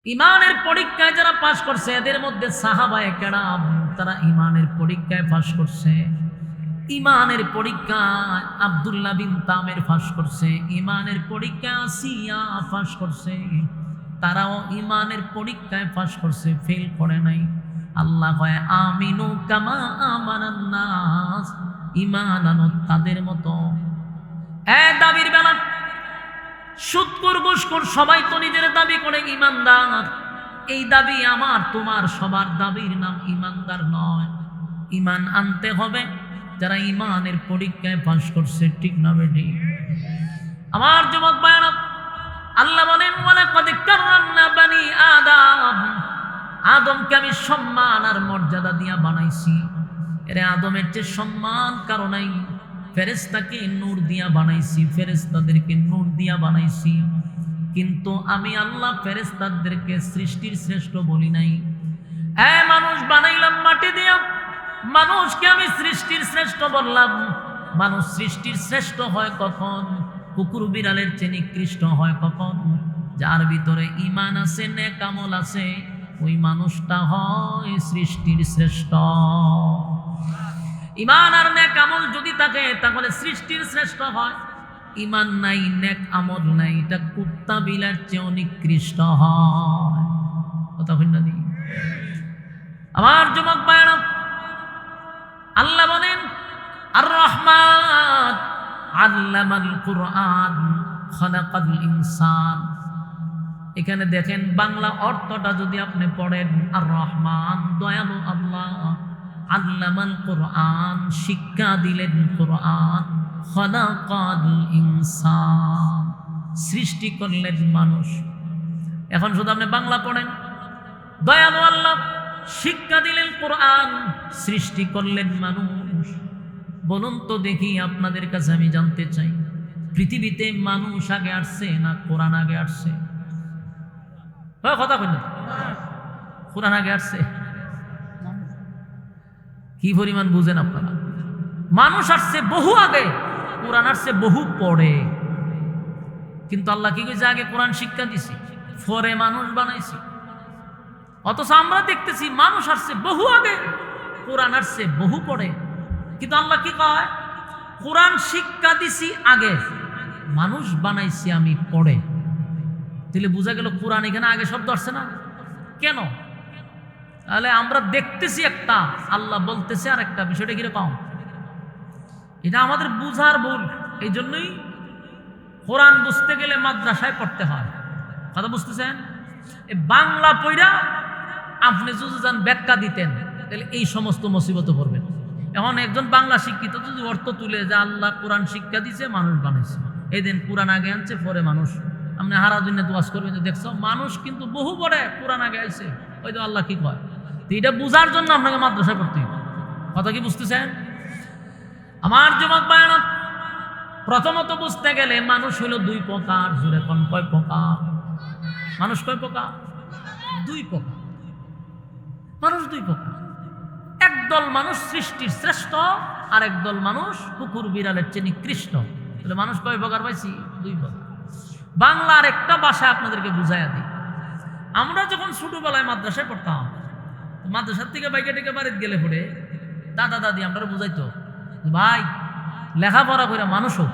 ইমানের পরীক্ষায় যারা পাশ করছে এদের মধ্যে সাহাবায়ে কেরাম তারা ইমানের পরীক্ষায় পাশ করছে। ইমানের পরীক্ষায় আব্দুল্লাহ বিন তামের পাশ করছে, ইমানের পরীক্ষায় আসিয়া পাশ করছে। তারাও ইমানের পরীক্ষায় পাশ করছে, ফেল করে নাই। আল্লাহ কয় আমিনু কামা আমানান নাস, ঈমান আনো তাদের মতো। দাবির বেলা সুদখোর ঘুষখোর সবাই তো নিজের দাবি করে ইমানদার। এই দাবি আমার তোমার সবার দাবির নাম ইমানদার নয়। ইমান আনতে হবে যারা ইমানের পরীক্ষায় পাশ করছে, ঠিক না বেটি? আমার যুবক ভাইরা, আল্লাহ বলেন ওয়ালাকাদ কাররামনা বানি আদম, আদমকে আমি সম্মান আর মর্যাদা দিয়া বানাইছি। এরে আদমের চেয়ে সম্মান কারো নাই। ফেরেশতাকে নূর দিয়া বানাইছি, ফেরেশতাদেরকে নূর দিয়া বানাইছি। কিন্তু আমি আল্লাহ ফেরেশতাদেরকে সৃষ্টির শ্রেষ্ঠ বলি নাই। মানুষ বানাইলাম মাটি দিয়া, মানুষকে আমি সৃষ্টির শ্রেষ্ঠ বললাম। মানুষ সৃষ্টির শ্রেষ্ঠ হয় কখন? কুকুর বিড়ালের চেয়ে নিকৃষ্ট হয় কখন? যার ভিতরে ঈমান আছে, নেক আমল আছে, ওই মানুষটা হয় সৃষ্টির শ্রেষ্ঠ। ঈমান আর নেক আমল যদি থাকে তাহলে সৃষ্টির শ্রেষ্ঠ হয়। ঈমান নাই, নেক আমল নাই, এটা কুত্তা বিলার চেয়ে নিকৃষ্ট হয়। কথা বলেন না? আমার যুবক ভাইরা, আল্লাহ বলেন আর রহমান আল্লামাল কুরআন খালাকাল ইনসান। এখানে দেখেন বাংলা অর্থটা যদি আপনি পড়েন, আর রহমান দয়ালু আল্লাহ, আল্লামাল কুরআন শিক্ষা দিলেন কোরআন, খালাকাল ইনসান সৃষ্টি করলেন মানুষ। এখন শুধু আপনি বাংলা পড়েন, দয়ালু আল্লাহ শিক্ষা দিলেন কোরআন, সৃষ্টি করলেন মানুষ। বলুন তো দেখি, আপনাদের কাছে আমি জানতে চাই, পৃথিবীতে মানুষ আগে আসছে না কোরআন আগে আসছে? কথা বলুন, কোরআন আগে আসছে? কি পরিমাণ বুঝেন আপনারা? মানুষ আসছে বহু আগে, কোরআন আসছে বহু পরে। কিন্তু আল্লাহ কি কইছে? আগে কোরআন শিক্ষা দিছি, পরে মানুষ বানাইছি। অথচ আমরা দেখতেছি মানুষ আসছে বহু আগে, কোরআন আসছে বহু পরে। কিন্তু আল্লাহ কি কয়? কোরআন শিক্ষা দিছি আগে, মানুষ বানাইছি আমি পরে। তাহলে বোঝা গেল কোরআন এখানে আগে শব্দ আসছে না কেন? তাহলে আমরা দেখতেছি একটা, আল্লাহ বলতেছে আর একটা। বিষয়টা কিরকম? এটা আমাদের বুঝার ভুল। এই জন্যই কোরআন বুঝতে গেলে মাদ্রাসায় পড়তে হয়। কথা বুঝতেছেন? বাংলা পড়া আপনি যদি যান ব্যাখ্যা দিতেন, তাহলে এই সমস্ত মুসিবতে পড়বেন। এখন একজন বাংলা শিক্ষিত যদি অর্থ তুলে যে আল্লাহ কোরআন শিক্ষা দিছে, মানুষ বানাইছে, এই দিন কোরআন আগে আনছে পরে মানুষ, আপনি হারা দিনে দোয়াজ করবেন যে দেখছো মানুষ কিন্তু বহু পরে কোরআন আগে আইছে। ওই তো আল্লাহ কি কয়? তো এটা বুঝার জন্য আপনাকে মাদ্রাসায় পড়তে হবে। কথা কি বুঝতেছেন? আমার যুবক ভাইরা, প্রথমত বুঝতে গেলে মানুষ হলো দুই প্রকার। জোরে কোন কয় প্রকার? মানুষ কয় প্রকার? দুই প্রকার। মানুষ দুই প্রকার। একদল মানুষ সৃষ্টির শ্রেষ্ঠ, আর একদল মানুষ কুকুর বিড়ালের চেয়ে নিকৃষ্ট। তাহলে মানুষ কয় প্রকার পাইছি? দুই প্রকার। বাংলার একটা ভাষা আপনাদেরকে বুঝাইয়া দিই। আমরা যখন ছোটবেলায় মাদ্রাসায় পড়তাম, মাদ্রাসার থেকে বাইকে টেকে বাড়িতে গেলে পড়ে দাদা দাদি আমরা বুঝাইতো, ভাই লেখাপড়া কইরা মানুষ হোক।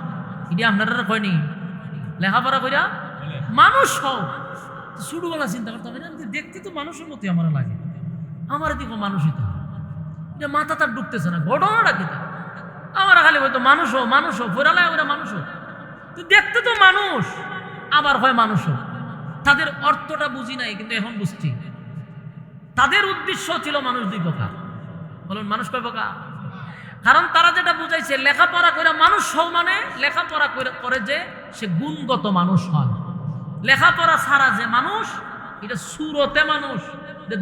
এটি আপনারা কয়নি? লেখাপড়া কইরা মানুষ হোক। ছোটবেলা চিন্তা করতাম, দেখতে তো মানুষের মতোই আমার লাগে, আমার দিকে মানুষই তো। এটা মাথা তার ঢুকতেছে না, ঘটনাটা কি? আমার খালি হয়তো মানুষ হোক, মানুষ হোক, ফোরালায় ওরা মানুষ হোক। তো দেখতে তো মানুষ, আবার হয় মানুষ হোক। তাদের অর্থটা বুঝি নাই, কিন্তু এখন বুঝছি। তাদের উদ্দেশ্য ছিল মানুষ দুই প্রকার। বলুন মানুষ কয় প্রকার? কারণ তারা যেটা বুঝাইছে, লেখাপড়া করে মানুষ হও মানে লেখাপড়া করে যে সে গুণগত মানুষ হয়। লেখাপড়া ছাড়া যে মানুষ, এটা সুরতে মানুষ,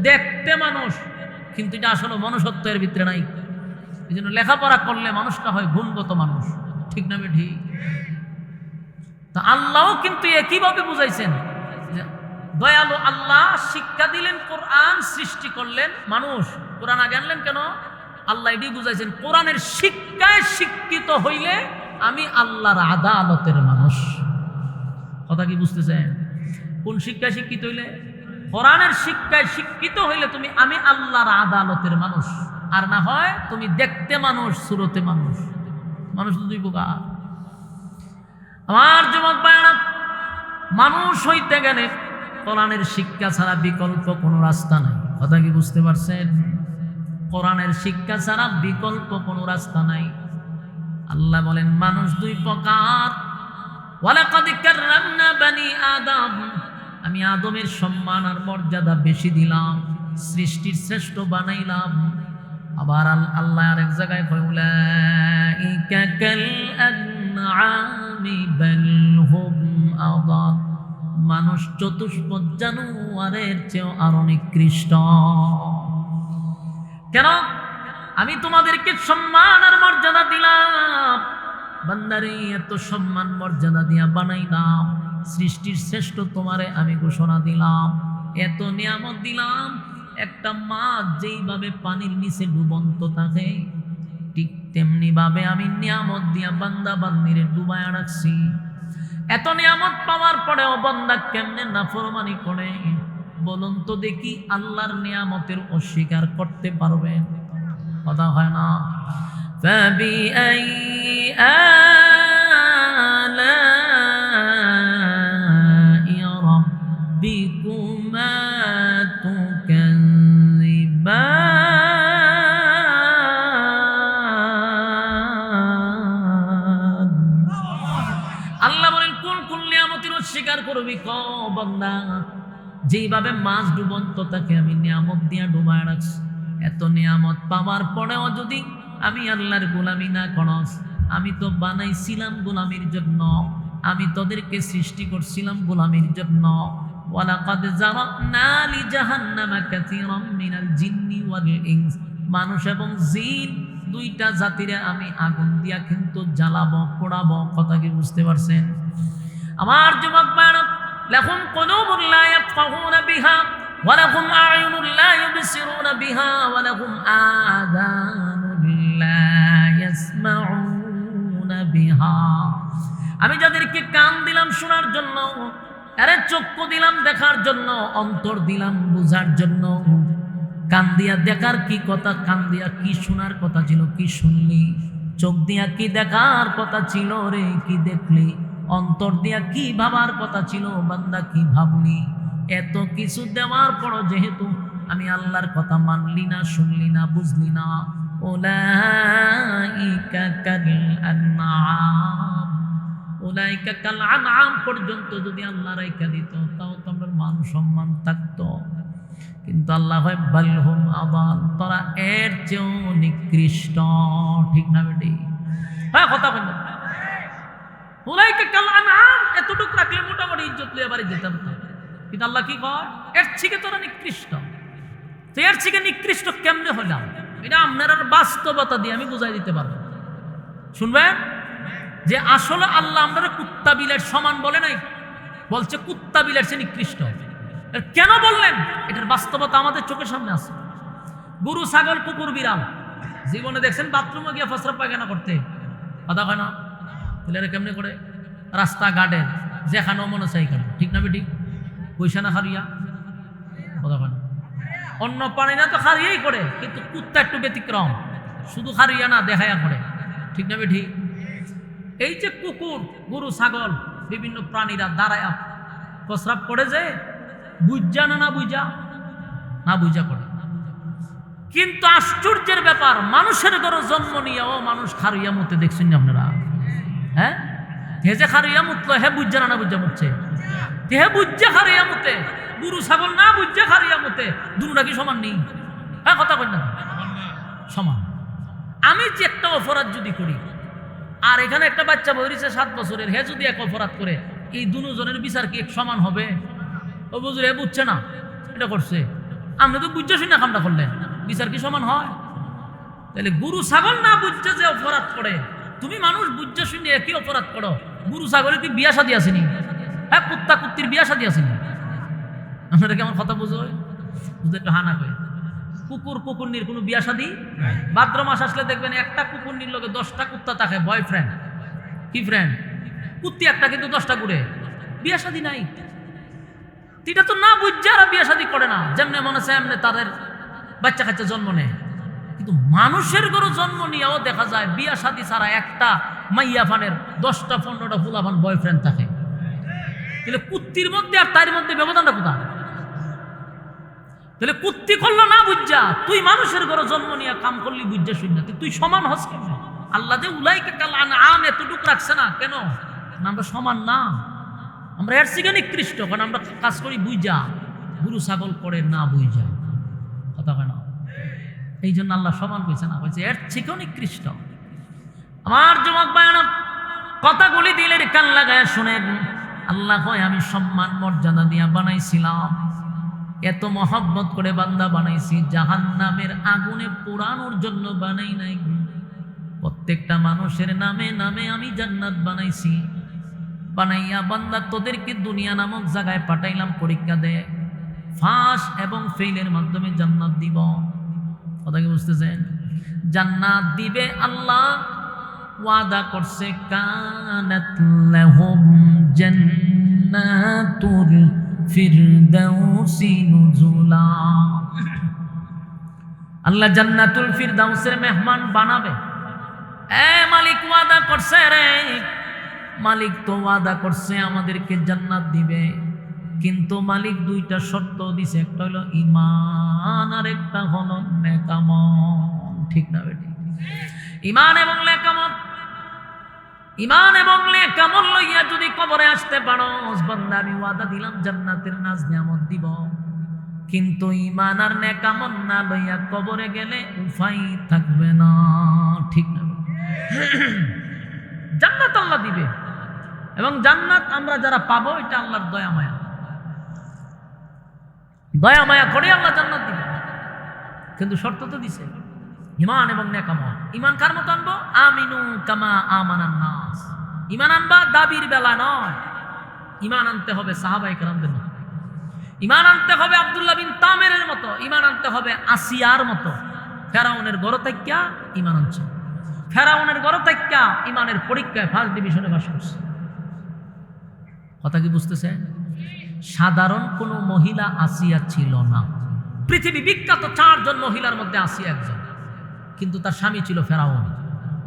দেখতে মানুষ, কিন্তু এটা আসলে মনুষ্যত্বের ভিতরে নাই। এই জন্য লেখাপড়া করলে মানুষটা হয় গুণগত মানুষ। ঠিক না বেঠি? তা আল্লাহও কিন্তু একইভাবে বুঝাইছেন। দয়ালু আল্লাহ শিক্ষা দিলেন কোরআন, সৃষ্টি করলেন মানুষ। কোরআন আগে আনলেন কেন? আল্লাহ এটি বুঝাইছেন, কোরআনের শিক্ষায় শিক্ষিত হইলে আমি আল্লাহর আদালতের মানুষ। কথা কি বুঝতেছেন? কোন শিক্ষায় শিক্ষিত হইলে? কোরআনের শিক্ষায় শিক্ষিত হইলে তুমি আমি আল্লাহর আদালতের মানুষ, আর না হয় তুমি দেখতে মানুষ সুরতে মানুষ। মানুষ তো দুই প্রকার। আমার যুবক ভাইরা, মানুষ হইতে গেলে কোরআনের শিক্ষা ছাড়া বিকল্প কোনো রাস্তা নাই। কথা কি বুঝতে পারছেন? কোরআনের শিক্ষা ছাড়া বিকল্প কোনো রাস্তা নাই। আল্লাহ বলেন মানুষ দুই প্রকার। ওয়ালাকাদ কাররামনা বানি আদম, আমি আদমের সম্মান আর মর্যাদা বেশি দিলাম, সৃষ্টির শ্রেষ্ঠ বানাইলাম। আবার আল্লাহ আরেক জায়গায় কয় উলাইকা কাল আনআমি বাল হুম আদাল, মানুষ চতুষ্পদ জানোয়ারের চেয়েও আরো নিকৃষ্ট। কেন? আমি তোমাদেরকে সম্মান আর মর্যাদা দিলাম, বান্দারে এত সম্মান মর্যাদা দিয়া বানাইলাম, সৃষ্টির শ্রেষ্ঠ তোমারে আমি ঘোষণা দিলাম, এত নিয়ামত দিলাম। একটা মাছ যেইভাবে পানির নিচে ডুবন্ত থাকে, ঠিক তেমনি ভাবে আমি নিয়ামত দিয়া বান্দা বান্দিরে ডুবায়া রাখছি। এত নিয়ামত পাওয়ার পরেও বান্দা কেমনে নাফরমানি করে? বলুন তো দেখি, আল্লাহর নিয়ামতের অস্বীকার করতে পারবেন? কথা হয় না। فبأي آلاء ربكما تكذبان। আল্লাহ বলেন কোন কোন নিয়ামতের অস্বীকার করবি? ক বান্দা, যেইভাবে মাছ ডুবন্ত তাকে আমি নিয়ামত দিয়া ডুবায় রাখছি, এত নিয়ামত পাওয়ার পরেও যদি আমি আল্লাহর গোলামি না করস, আমি তো বানাইছিলাম গোলামির জন্য, আমি তোদেরকে সৃষ্টি করছিলাম গোলামির জন্য। ওয়ালাকাদ জারানা লিজাহান্নামা কাসীরাম মিনাল জিন্নি ওয়াল ইনস, মানুষ এবং জিন দুইটা জাতিরে আমি আগুন দিয়া কিন্তু জ্বালাবো, পোড়াবো। কথা কি বুঝতে পারছেন? আমার যুবক ভাইরা, লাহুম কুলুবুন লা ইয়াফকাহুনা বিহা ওয়া লাহুম আ'য়ুনুন লা ইউবসিরুনা বিহা ওয়া লাহুম আযানুন লা ইয়াসমাউনা বিহা। আমি যাদেরকে কান দিলাম শোনার জন্য, আরে চক্ষু দিলাম দেখার জন্য, অন্তর দিলাম বুঝার জন্য। কান দিয়া দেখার কি কথা, কান দিয়া কি শোনার কথা ছিল, কি শুনলি? চোখ দিয়া কি দেখার কথা ছিল রে, কি দেখলি? অন্তর দিয়া কি ভাবার কথা ছিল, বান্দা কি ভাবলি? এত কিছু দেওয়ার পরও যেহেতু আমি আল্লাহর কথা মানলি না, শুনলি না, বুঝলি না, উলাইকা কাল আনআম, উলাইকা কাল আনআম পর্যন্ত যদি আল্লাহ রাইখা দিত, তাও তো আমার মান সম্মান থাকতো। কিন্তু আল্লাহ হয় বালহুম আদাল, তোরা এর চেয়েও নিকৃষ্ট। ঠিক না বেটি? হ্যাঁ, কথা বলবেন। উলাইকা কাল আনআম এতটুকু রাখলে মোটামুটি ইজ্জত লিয়ে বাড়ি যেতাম না। কিন্তু আল্লাহ কি কয়? এর থেকে তোরা নিকৃষ্ট। তো এর থেকে নিকৃষ্ট কেমনে হলাম? এটা আপনার বাস্তবতা দিয়ে আমি বুঝাই দিতে পারবো। শুনবেন যে আসলে আল্লাহ আমরা কুত্তা বিলের সমান বলে নাই, বলছে কুত্তা বিলের চেয়ে নিকৃষ্ট। কেন বললেন? এটার বাস্তবতা আমাদের চোখের সামনে আছে। গরু, ছাগল, কুকুর, বিড়াল জীবনে দেখছেন বাথরুমে গিয়ে ফসরা পায়খানা করতে? কথা হয় না? তাহলে এরা কেমনে করে? রাস্তাঘাটের যেখানেও মনে চাই কেন? ঠিক না বেটি? পয়সা না খারিয়া? কথা হয় না? অন্য প্রাণীরা তো খারিয়াই করে, কিন্তু কুত্তা একটু ব্যতিক্রম, শুধু খারিয়া না, দেখাইয়া করে। ঠিক না বেটি? এই যে কুকুর, গরু, ছাগল, বিভিন্ন প্রাণীরা দাঁড়ায় প্রস্রাব করে, যে বুঝা না বুঝা, না বুঝা করে। কিন্তু আশ্চর্যের ব্যাপার, মানুষের ঘরে জন্ম নিয়েও মানুষ খারুইয়া মুতে দেখছেন না আপনারা? হ্যাঁ, হে যে খারুইয়া মুতলো, হে বুঝা না বুঝা মুতছে? হে বুঝা খারুইয়া মুতে, গরু ছাগল না বুঝা খারুইয়া মুতে, দুটোটা কি সমান নেই? হ্যাঁ, কথা বল না, সমান। আমি যে একটা অপরাধ যদি করি, আর এখানে একটা বাচ্চা বয়সে 7 বছরের, হে যদি এক অপরাধ করে, এই দুজনের বিচার কি এক সমান হবে? ও বুঝলে হে বুঝছে না এটা করছে, আপনি তো বুঝছে শুনে কামটা করলেন, বিচার কি সমান হয়? তাহলে গরু ছাগল না বুঝছে যে অপরাধ করে, তুমি মানুষ বুঝছে শুনে একই অপরাধ করো। গরু ছাগলের কি বিয়া শাদী আসেনি? হ্যাঁ, কুত্তা কুত্তির বিয়া শাদী আসেনি? আপনারা কেমন কথা বুঝো? বুঝতে একটু হানা করে। কুকুর কুকুরনির কোনো বিয়া শাদী? ভাদ্র মাস আসলে দেখবেন একটা কুকুরনির লোকে 10টা কুত্তা থাকে, বয়ফ্রেন্ড, কি ফ্রেন্ড, কুত্তি একটা কিন্তু 10টা ঘুরে, বিয়া শাদী নাই। এটা তো না বুঝছে আর বিয়ে শাদী করে না, যেমনি মনে আছে এমনি তাদের বাচ্চা কাচ্চা জন্ম নেয়। কিন্তু মানুষের ঘরে জন্ম নিয়েও দেখা যায় বিয়া শাদী ছাড়া একটা মাইয়া ফানের 10টা 15টা ফুলাফান বয়ফ্রেন্ড থাকে। তাহলে কুত্তির মধ্যে আর তার মধ্যে ব্যবধানটা কোথায়? তাহলে কুত্তি করলো না বুঝা, তুই মানুষের ঘরে জন্ম নিয়ে কাম করলি বুঝা শুন না, তুই সমান হস কেন? আল্লাহ যে উলাইকা কাল আনআম এতটুক রাখছে না কেন? আমরা সমান না, আমরা এর থেকে নিকৃষ্ট, কারণ আমরা কাজ করি বুঝা, গরু ছাগল করে না বুঝা। কথা হয় না? এই জন্য আল্লাহ সমান কইছে না, কইছে এর থেকেও নিকৃষ্ট। আমার যুবক ভাইরা কথাগুলি দিলের কান লাগায় শুনেন। আল্লাহ কয় আমি সম্মান মর্যাদা দিয়া বানাইছিলাম, এত মহব্বত করে বান্দা বানাইছি, জাহান্নামের আগুনে পোড়ানোর জন্য বানাই নাই। প্রত্যেকটা মানুষের নামে নামে আমি জান্নাত বানাইছি। বানাইয়া বান্দা তোদেরকে দুনিয়া নামক জায়গায় পাঠাইলাম পরীক্ষা দে, ফাঁস এবং ফেইলের মাধ্যমে জান্নাত দিব। কথা কি বুঝতেছেন? জান্নাত দিবে আল্লাহ ওয়াদা করছে, কানাত লাহুম জান্নাতুল ফিরদাউসি নুজুলা। আল্লাহ জান্নাতুল ফিরদাউসের মেহমান বানাবে। মালিক ওয়াদা করছে রে, মালিক তো ওয়াদা করছে আমাদেরকে জান্নাত দিবে, কিন্তু মালিক 2টা শর্ত দিছে, একটা হলো ঈমান আর একটা হলো নেকামল। ঠিক না বেটি? ঈমান এবং নেকামল, ঈমান এবং নেকামল লইয়া যদি কবরে আসতে পারো বান্দা, আমি ওয়াদা দিলাম জান্নাতের নাজ নিয়ামত দিব, কিন্তু ঈমান আর নেকামল না লইয়া কবরে গেলে উপায় থাকবে না। ঠিক না? জান্নাত আল্লাহ দিবে, এবং জান্নাত আমরা যারা পাবো এটা আল্লাহর দয়া মায়া, দয়া মায়া করে আল্লাহ জান্নাত দিবে। কিন্তু শর্ত তো দিছে ঈমান এবং নেকামল। ঈমান কার মতো আনবো? আমিনু কামা আমানান নাস। ঈমান আনবা দাবির বেলা নয়, ঈমান আনতে হবে সাহাবায়ে কেরামদের মতো, ঈমান আনতে হবে আব্দুল্লাহ বিন তামেরের মতো, ঈমান আনতে হবে আসিয়ার মতো। ফেরাউনের ঘর থেকে ঈমান আনছে, ফেরাউনের ঘর থেকে ঈমানের পরীক্ষায় ফার্স্ট ডিভিশনে পাস করছে। কথা কি বুঝতেছে? সাধারণ কোনো মহিলা আসিয়া ছিল না। পৃথিবী বিখ্যাত 4 জন মহিলার মধ্যে আসিয়া একজন, কিন্তু তার স্বামী ছিল ফেরাউন।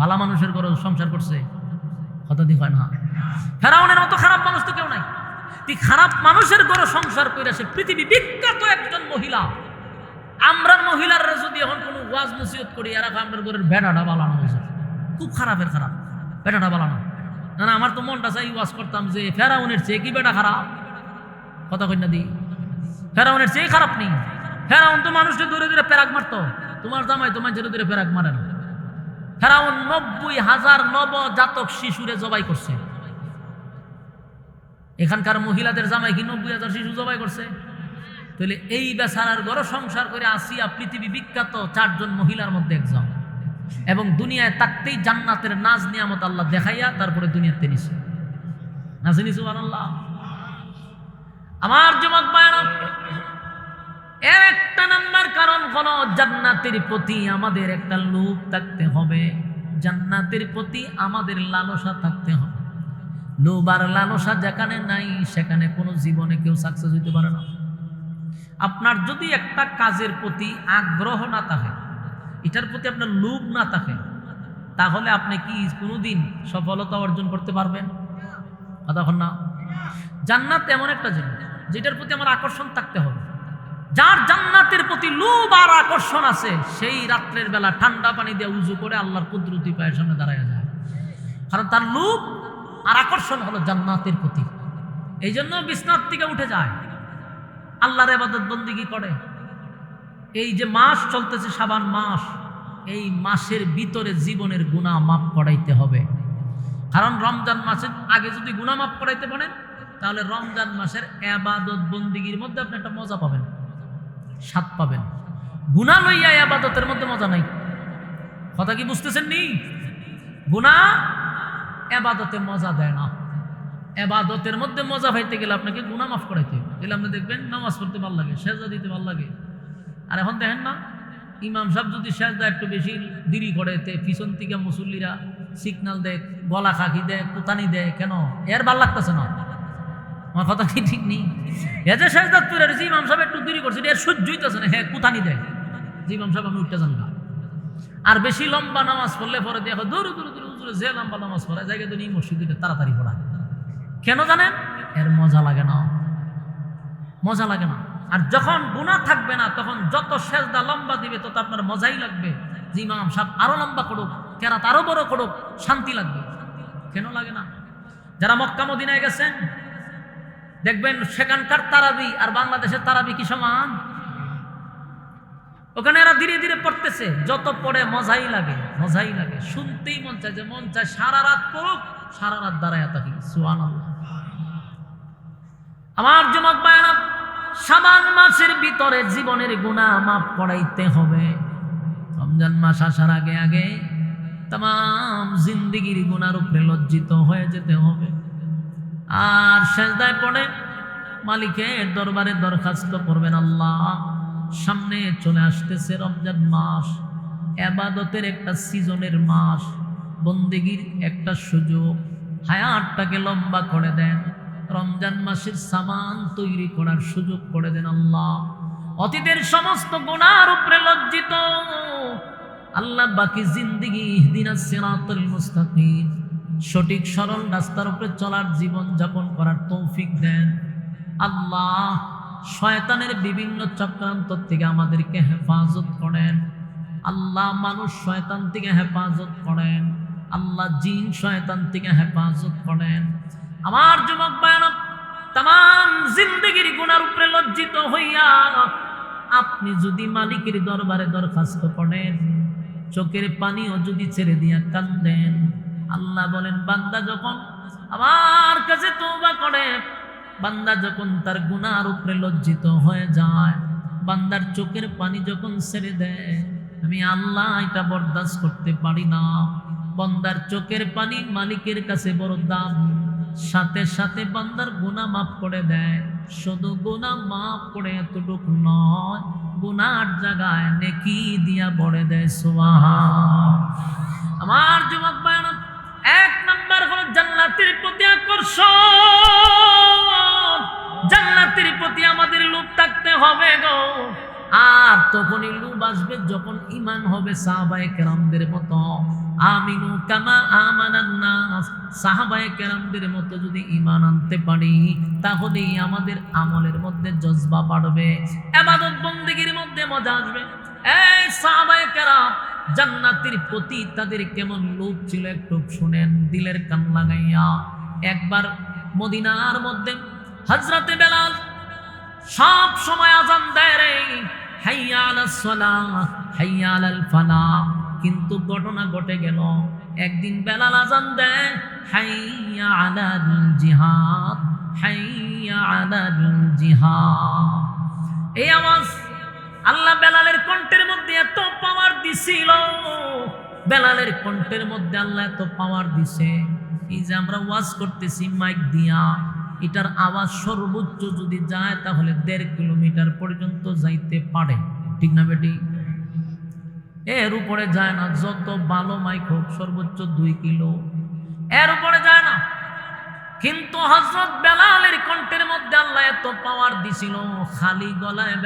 ভালো মানুষের ঘরে সংসার করছে, কথা দি হয় না? ফেরাউনের মতো খারাপ মানুষ তো কেউ নাই। তুই খারাপ মানুষের ঘরে সংসার করে সে পৃথিবী বিখ্যাত একজন মহিলা। আমরার মহিলারা যদি এখন কোনো ওয়াজ নসিহত করি, এরা আমরার ঘরের বেড়াটা বালানো হয়েছে, খুব খারাপের খারাপ বেটাটা বালানো। না না, আমার তো মনটা চাই ওয়াজ করতাম যে ফেরাউনের চেয়ে কি বেটা খারাপ? কথা কন্যা দি, ফেরাউনের চেয়ে খারাপ নেই। ফেরাউন তো মানুষকে দূরে দূরে পেরাক মারতো, তোমার জামাই তোমার দূরে দূরে পেরাক মারে না। ফেরাউন 90,000 নবজাতক শিশুরে জবাই করছে। এখানকার মহিলাদের জামাই কি 90,000 শিশু জবাই করছে? তাহলে এই বেচারার ঘর সংসার করে আসিয়া পৃথিবী বিখ্যাত 4 জন মহিলার মধ্যে একজন, এবং দুনিয়ায় থাকতেই জান্নাতের নাজ নিয়ামত আল্লাহ দেখাইয়া তারপরে দুনিয়াতে নিছে। নাজিনি সুবহানাল্লাহ। আমার যুবক ভাইরা, এর একটা নাম্বার কারণ হলো জান্নাতের প্রতি আমাদের একটা লোভ থাকতে হবে, জান্নাতের প্রতি আমাদের লালসা থাকতে হবে। লোভ আর লালসা যেখানে নাই সেখানে কোনো জীবনে কেউ সাকসেস হইতে পারে না। আপনার যদি একটা কাজের প্রতি আগ্রহ না থাকে, এটার প্রতি আপনার লোভ না থাকে, তাহলে আপনি কি কোনোদিন সফলতা অর্জন করতে পারবেন? তখন না। জান্নাত এমন একটা জিনিস যেটার প্রতি আমার আকর্ষণ থাকতে হবে। যার জান্নাতের প্রতি লোভ আর আকর্ষণ আছে, সেই রাত্রের বেলা ঠান্ডা পানি দিয়ে উজু করে আল্লাহর কুদরতি পায়ের সামনে দাঁড়ায় যায়, কারণ তার লোভ আর আকর্ষণ হলো জান্নাতের প্রতি। এই জন্য বিছনার থেকে উঠে যায়, আল্লাহর ইবাদত বন্দেগী করে। এই যে মাস চলতেছে শাবান মাস, এই মাসের ভিতরে জীবনের গুনাহ মাফ করাইতে হবে। কারণ রমজান মাসের আগে যদি গুনাহ মাফ করাইতে পারেন, তাহলে রমজান মাসের ইবাদত বন্দেগীর মধ্যে আপনি একটা মজা পাবেন, স্বাদ পাবেন। গুনাহ লইয়া ইবাদতের মধ্যে মজা নাই। কথা কি বুঝতেছেন নি? গুনাহ ইবাদতে মজা দেয় না। ইবাদতের মধ্যে মজা পাইতে গেলে আপনাকে গুনাহ মাফ করাইতে হবে। তাহলে আপনি দেখবেন নামাজ পড়তে ভালো লাগে, সেজদা দিতে ভালো লাগে। আর এখন দেখেন না, ইমাম সাহেব যদি সেজদা একটু বেশি দেরি করে, পিছন থেকে মুসল্লিরা সিগনাল দেয়, গলা খাকি দেয়, কুতানি দেয়, কেন? এর ভাল লাগতেছে না। আমার কথা কি ঠিক নেই? এ যে সেজদা তুলে রয়েছে, ইমাম সাহেব একটু দেরি করছে, এর সহ্যই তো আছে না। হ্যাঁ, কুথানি দেয় যে ইমাম সাহেব আমি উঠতে জানলাম। আর বেশি লম্বা নামাজ পড়লে পরে দেখো দূর দূর দূর দূর যে লম্বা নামাজ পড়ায় জায়গা তো নেই, মসজিদে তাড়াতাড়ি পড়ায়। কেন জানেন? এর মজা লাগে না, মজা লাগে না। আর যখন গুনাহ থাকবে না, তখন যত সেজদা লম্বা দিবে তত আপনার মজাই লাগবে। যে ইমাম সাহেব আরো লম্বা করুক, কেরাত আরো বড় করুক, শান্তি লাগবে। কেন লাগে না? যারা মক্কা মদিনায় গেছেন দেখবেন সেখানকার তারাবি আর বাংলাদেশের তারাবি কি সমান? ওখানে এরা ধীরে ধীরে পড়তেছে, যত পড়ে মজাই লাগে, মজাই লাগে, শুনতেই মন চায়, যে মন চায় সারা রাত পড়ুক, সারা রাত দাঁড়ায় থাকি। সুবহানাল্লাহ। আমার যুবক ভাইরা, শাবান মাসের ভিতরে জীবনের গুনাহ মাফ করাইতে হবে। রমজান মাস আসার আগে আগে তাম জিন্দেগির গুনার উপরে লজ্জিত হয়ে যেতে হবে। আর সেজদায় পড়ে মালিকের দরবারে দরখাস্ত করবেন, আল্লাহ সামনে চলে আসতেছে রমজান মাস, ইবাদতের একটা সিজনের মাস, বন্দেগীর একটা সুযোগ, হায়াতটাকে লম্বা করে দেন, রমজান মাসের সামান তৈরি করার সুযোগ করে দেন। আল্লাহ অতীতের সমস্ত গুনার উপরে লজ্জিত আল্লাহ, বাকি জিন্দেগি ইহদিনাস সিরাতাল মুস্তাকিম, সঠিক সরল রাস্তার উপরে চলার, জীবন যাপন করার তৌফিক দেন। আল্লাহ শয়তানের বিভিন্ন চক্রান্ত থেকে আমাদেরকে হেফাজত করেন। আল্লাহ মানুষ শয়তান থেকে হেফাজত করেন। আল্লাহ জিন শয়তান থেকে হেফাজত করেন। আমার যুবক ভাইরা, তাম জিন্দেগির গুনার উপরে লজ্জিত হইয়া আপনি যদি মালিকের দরবারে দরখাস্ত করেন, চোখের পানিও যদি ছেড়ে দিয়া কান্দেন, আল্লাহ বলেন বান্দা যখন আমার কাছে তওবা করে, বান্দা যখন তার গুনার উপরে লজ্জিত হয়ে যায়, বান্দার চোখের পানি যখন ছেড়ে দেয়, আমি আল্লাহ এটা বরদাস্ত করতে পারি না। বান্দার চোখের পানি মালিকের কাছে বড় দাম, সাথে সাথে বান্দার গুনাহ মাফ করে দেয়। শুধু গুনাহ মাফ করে এতটুকু নয়, গুনার জায়গায় নেকি দিয়া ভরে দেয়। সুবহান। আমার যুবক ভাইরা, এক নাম্বার হলো জান্নাতের প্রতি আকর্ষণ, জান্নাতের প্রতি আমাদের লোভ থাকতে হবে গো। আর তখনই লোভ আসবে যখন ঈমান হবে সাহাবায়ে কেরামদের মতো। আমিনু কামা আমানান নাস, সাহাবায়ে কেরামদের মতো যদি ঈমান আনতে পারি, তাহলেই আমাদের আমলের মধ্যে জজবা বাড়বে, ইবাদত বন্দেগীর মধ্যে মজা আসবে। এই সাহাবায়ে কেরাম জান্নাতের প্রতি তাদের কেমন লোভ ছিল একটু শুনেন, দিলের কান লাগাইয়া। একবার মদিনার মধ্যে হযরতে বেলাল সব সময় আযান দেয় রে, হাইয়া আলাস সালাহ হাইয়া আলাল ফালাহ। কিন্তু ঘটনা ঘটে গেল, একদিন বেলাল আযান দেয় হাইয়া আলাল জিহাদ হাইয়া আলাল জিহাদ। এই আওয়াজ আল্লাহ বেলালের কণ্ঠের মধ্যে এত পাওয়ার দিছিল, বেলালের কণ্ঠের মধ্যে আল্লাহ এত পাওয়ার দিছে, এই যে আমরা ওয়াজ করতেছি মাইক দিয়া, এটার আওয়াজ সর্বোচ্চ যদি যায় তাহলে 1.5 কিলোমিটার পর্যন্ত যাইতে পারে। ঠিক না বেটি? এর উপরে যায় না, যত ভালো মাইক হোক সর্বোচ্চ 2 কিলো, এর উপরে যায় না। কিন্তু হযরত বেলালের কণ্ঠের মধ্যে আল্লাহ এত পাওয়ার দিছিল, খালি গলায়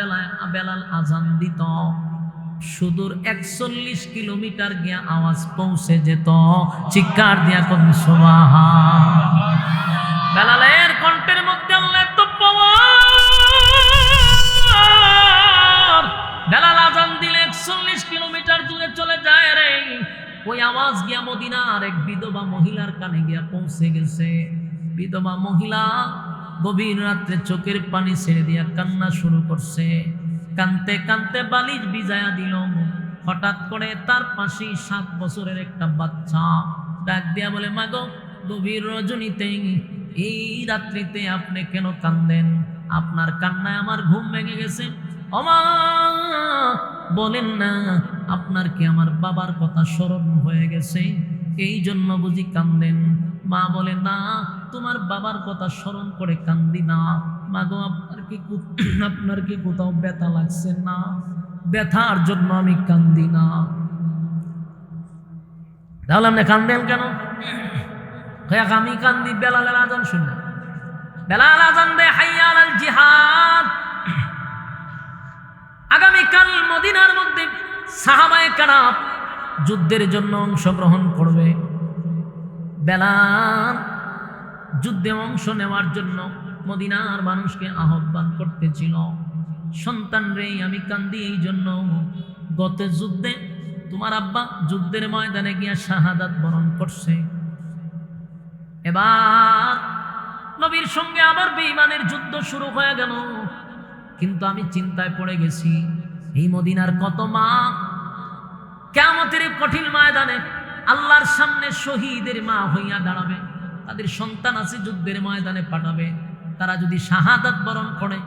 বেলাল আজান দিত, সুদূর 41 কিলোমিটার গিয়া আওয়াজ পৌঁছে যেত। চিৎকার দিয়া কোন সুবহান। বেলালের কণ্ঠের মধ্যে আল্লাহ এত পাওয়ার, বেলাল আজান দিলে 41 কিলোমিটার দূরে চলে যায় রে। ওই আওয়াজ গিয়া মদিনার এক বিধবা মহিলার কানে গিয়া পৌঁছে গেছে। বিধবা মহিলা গভীর রাত্রে চোখের পানি ছেড়ে দিয়া কান্না শুরু করছে, কানতে কানতে বালিশ ভিজায়া দিল। হঠাৎ করে তার পাশে 7 বছরের একটা বাচ্চা ডাক দিয়া বলে, মাগো গভীর রজনীতে এই রাত্রিতে আপনি কেন কান্দেন? আপনার কান্নায় আমার ঘুম ভেঙে গেছে। ওমা বলেন না, আপনার কি আমার বাবার কথা স্মরণ হয়ে গেছে, এই জন্য বুঝি কান্দেন? মা বলে, না, তোমার বাবার কথা স্মরণ করে কান্দি না। মাগো আপনার কি কোথাও ব্যথা লাগছে না? ব্যথার জন্য আমি কান্দি না। তাহলে আপনি কান্দেন কেন? আমি কান্দি বেলালের আজান শুনে। বেলাল আযান দেয় হাইয়া আলাল জিহাদ। আগামীকাল মদিনার মধ্যে সাহাবায়ে কেরাম যুদ্ধের জন্য অংশগ্রহণ করবে। বেলাল যুদ্ধে অংশ নেওয়ার জন্য মদিনার মানুষকে আহ্বান করতেছিল। সন্তান রে, আমি কান্দি এই জন্য, গত যুদ্ধে তোমার আব্বা যুদ্ধের ময়দানে গিয়া শাহাদাত বরণ করছে। এবার নবীর সঙ্গে আবার বেঈমানের যুদ্ধ শুরু হয়ে গেল। কিন্তু আমি চিন্তায় পড়ে গেছি, এই মদিনার কত মা কিয়ামতের কঠিন ময়দানে আল্লাহর সামনে শহীদের মা হইয়া দাঁড়াবে। তাদের সন্তান আছে, যুদ্ধের ময়দানে পাঠাবে। তারা যদি শাহাদাত বরণ করে,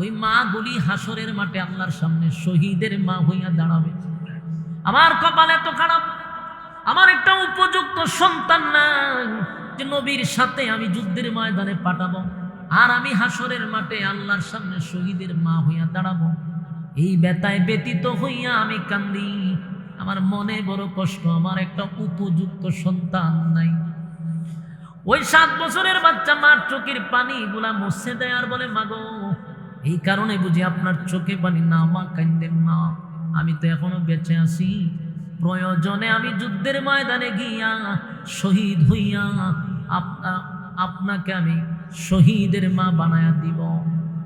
ওই মা গুলি হাসরের মাঠে আল্লাহর সামনে শহীদের মা হইয়া দাঁড়াবে। আমার কপালে তো খারাপ, আমার একটা উপযুক্ত সন্তান নাই যে নবীর সাথে আমি যুদ্ধের ময়দানে পাঠাবো, আর আমি হাসরের মাঠে আল্লাহর সামনে শহীদের মা হইয়া দাঁড়াবো। এই ব্যথায় ব্যতীত হইয়া আমি কান্দি। আমার মনে বড় কষ্ট, আমার একটা উপযুক্ত সন্তান নাই। ওই 7 বছরের বাচ্চা মার চোখের পানি গুলা মুছে দেয় আর বলে, মাগো, এই কারণে বুঝি আপনার চোখে পানি না, মা কান্দেন না, আমি তো এখনো বেঁচে আছি। প্রয়োজনে আমি যুদ্ধের ময়দানে গিয়া শহীদ হইয়া আপনাকে আমি শহীদের মা বানায়া দিব,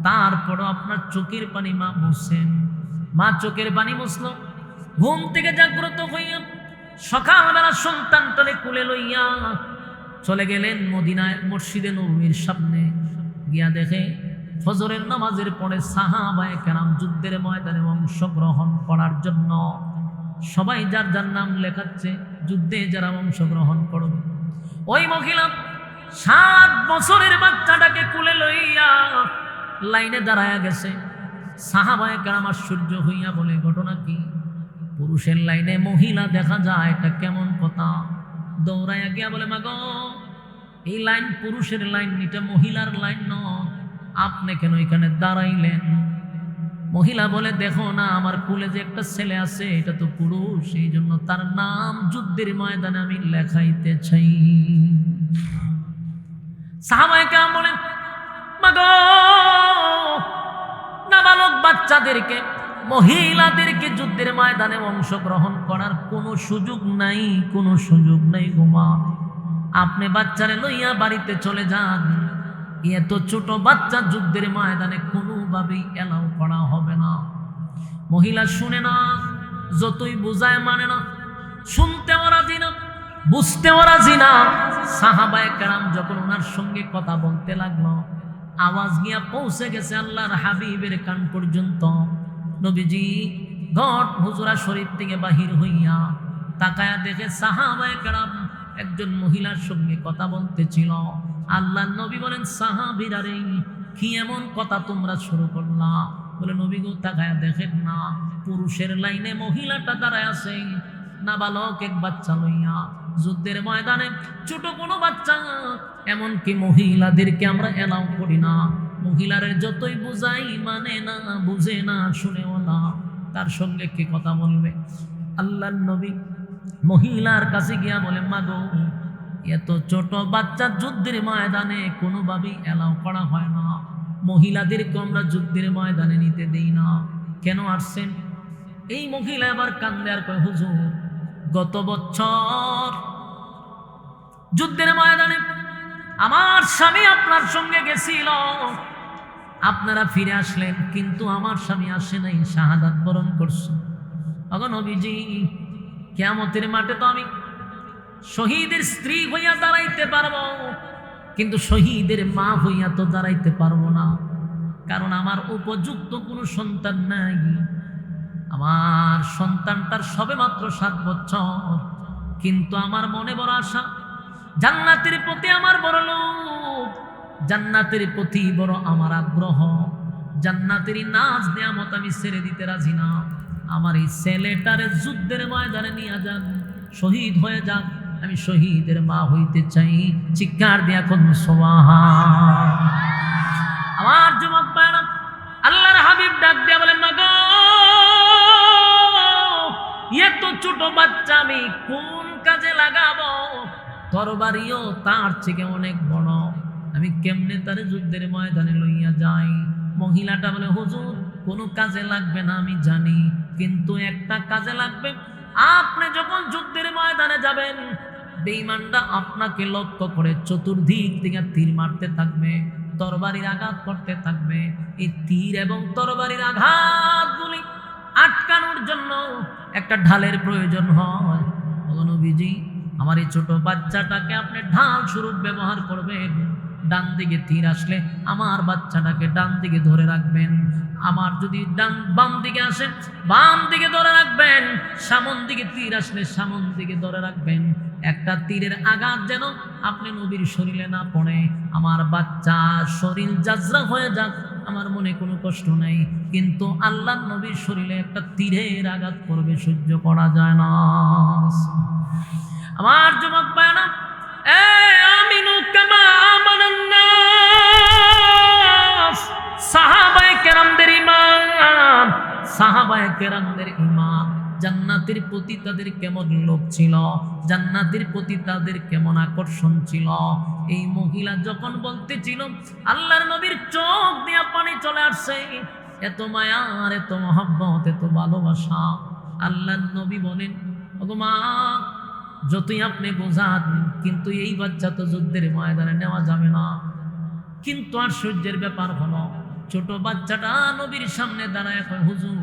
তারপরও আপনার চোখের পানি মা মুছেন। মা চোখের পানি মুছল। ঘুম থেকে জাগ্রত হইয়া সকালবেলা সন্তানটারে কোলে লইয়া চলে গেলেন মদিনায় মসজিদে নববীর সামনে। গিয়া দেখে ফজরের নামাজের পরে সাহাবায়ে কেরাম যুদ্ধের ময়দানে অংশগ্রহণ করার জন্য সবাই যার যার নাম লেখাচ্ছে, যুদ্ধে যারা অংশগ্রহণ করবে। ওই মহিলা 7 বছরের বাচ্চাটাকে কোলে লইয়া লাইনে দাঁড়ায়া গেছে। সাহাবায়ে কেরাম আশ্চর্য হইয়া বলে, ঘটনা কি? পুরুষের লাইনে মহিলা দেখা যায়, এটা কেমন কথা? দৌড়াইয়া গিয়া বলে, মাগো, এই লাইন পুরুষের লাইন, এটা মহিলার লাইন নয়, আপনি কেন এখানে দাঁড়াইলেন? মহিলা বলে, দেখো না, আমার কুলে যে একটা ছেলে আছে, এটা তো পুরুষ, এই জন্য তার নাম যুদ্ধের ময়দানে আমি লেখাইতে চাই। সাহাবায়ে কেরাম বলেন, মাগো, নাবালক বাচ্চাদেরকে, মহিলাদেরকে যুদ্ধের ময়দানে অংশগ্রহণ করার কোনো সুযোগ নাই, কোনো সুযোগ নাই গো মা। আপনি বাচ্চারে লইয়া বাড়িতে চলে যান। এত ছোট বাচ্চা যুদ্ধের ময়দানে কোনোভাবেই এলাও করা হবে না। মহিলা শুনে না, যতই বোঝায় মানে না, শুনতেও রাজি না, বুঝতেও রাজি না। সাহাবায়ে কেরাম যখন ওনার সঙ্গে কথা বলতে লাগলো, আওয়াজ গিয়া পৌঁছে গেছে আল্লাহর হাবিবের কান পর্যন্ত। নবীজি ঘট হুজরা শরীফ থেকে বাহির হইয়া তাকায়া দেখে সাহাবায়ে কেরাম একজন মহিলার সঙ্গে কথা বলতেছিল। আল্লাহ নবী বলেন, সাহাবীরা রে, কি এমন কথা তোমরা শুরু করলা? বলে, নবী গো, তাকায়া দেখেন না, পুরুষের লাইনে মহিলাটা দাঁড়ায় আছে, নাবালক এক বাচ্চা লইয়া যুদ্ধের ময়দানে। ছোট কোনো বাচ্চা, এমনকি মহিলাদেরকে আমরা এলাও করি না। মহিলাদের যতই বুঝাই মানে না, বুঝে না, শুনেও না, তার সঙ্গে কি কথা বলবে? আল্লাহর নবী মহিলার কাছে গিয়া বলে, মাগো, এত ছোট বাচ্চা যুদ্ধের ময়দানে কোনোভাবেই এলাও করা হয় না, মহিলাদেরকে আমরা যুদ্ধের ময়দানে নিতে দেই না, কেন আসছেন? এই মহিলা আবার কান্দে আর কয়, হুজুর, গত বছর যুদ্ধের ময়দানে আমার স্বামী আপনার সঙ্গে গেছিল, আপনারা ফিরে আসলেন, কিন্তু আমার স্বামী আসে নাই, শাহাদাত বরণ করছে। ওগো নবীজি, কিয়ামতের মাঠে তো আমি শহীদের স্ত্রী হইয়া দাঁড়াইতে পারবো, কিন্তু শহীদের মা হইয়া তো দাঁড়াইতে পারবো না, কারণ আমার উপযুক্ত কোনো সন্তান নাই। আমার সন্তানটার সবে মাত্র 7 বছর, কিন্তু আমার মনে বড় আশা, জান্নাতের প্রতি আমার বড় লোভ, জান্নাতের প্রতি বড় আমার আগ্রহ, জান্নাতের নাজ নিয়ামত আমি ছেড়ে দিতে রাজি না। আমার এই ছেলেটারে যুদ্ধের ময়দানে নিয়ে যান, শহীদ হয়ে যান, আমি শহীদের মা হইতে চাই। চিৎকার দিয়া কোন সুবহান। আমার যুবক ভাইরা, আল্লাহর হাবিব ডাক দিয়া বলেন, মাগো, এত ছোট বাচ্চা আমি কোন কাজে লাগাবো? তরবারিও তার থেকে অনেক বড়, আমি কেমনে তারে যুদ্ধের ময়দানে লইয়া যাই? মহিলাটা বলে, হুজুর কোনো কাজে লাগবে না আমি জানি, কিন্তু একটা কাজে লাগবে। আপনি যখন যুদ্ধের ময়দানে যাবেন, বেঈমানরা আপনাকে লক্ষ্য করে চতুর্দিক থেকে তীর মারতে থাকবে, তরবারির আঘাত করতে থাকবে। এই তীর এবং তরবারির আঘাতগুলি আটকানোর জন্য একটা ঢালের প্রয়োজন হয়। নবীজি, আমার এই ছোট বাচ্চাটাকে আপনি ঢাল স্বরূপ ব্যবহার করবেন। ডান দিকে তীর আসলে আমার বাচ্চাটাকে ডান দিকে ধরে রাখবেন, আমার যদি বাম দিকে আসে বাম দিকে ধরে রাখবেন, সামন দিকে তীর আসলে সামন দিকে ধরে রাখবেন। একটা তীরের আঘাত যেন আপনি নবীর শরীরে না পড়ে, আমার বাচ্চা শরীর জাজরা হয়ে যাক, আমার মনে কোনো কষ্ট নাই, কিন্তু আল্লাহ নবীর শরীরে একটা তীরের আঘাত করবে, সহ্য করা যায় না। আমার যুবক ভাইরা, আমিনু কামা আমানান নাস, সাহাবায়ে কেরামদের ঈমান, সাহাবায়ে কেরামদের ঈমান, জান্নাতের প্রতি তাদের কেমন লোভ ছিল, জান্নাতের প্রতি তাদের কেমন আকর্ষণ ছিল। এই মহিলা যখন বলতেছিল, আল্লাহর নবীর চোখ দিয়া পানি চলে আসছে, এত মায়া আর এত মহব্বত, এত ভালোবাসা। আল্লাহর নবী বলেন, ওগো মা, যতই আপনি বোঝান, কিন্তু এই বাচ্চা তো যুদ্ধের ময়দানে নেওয়া যাবে না। কিন্তু আশ্চর্যের ব্যাপার হলো, ছোট বাচ্চাটা নবীর সামনে দাঁড়ায় কয়, হুজুর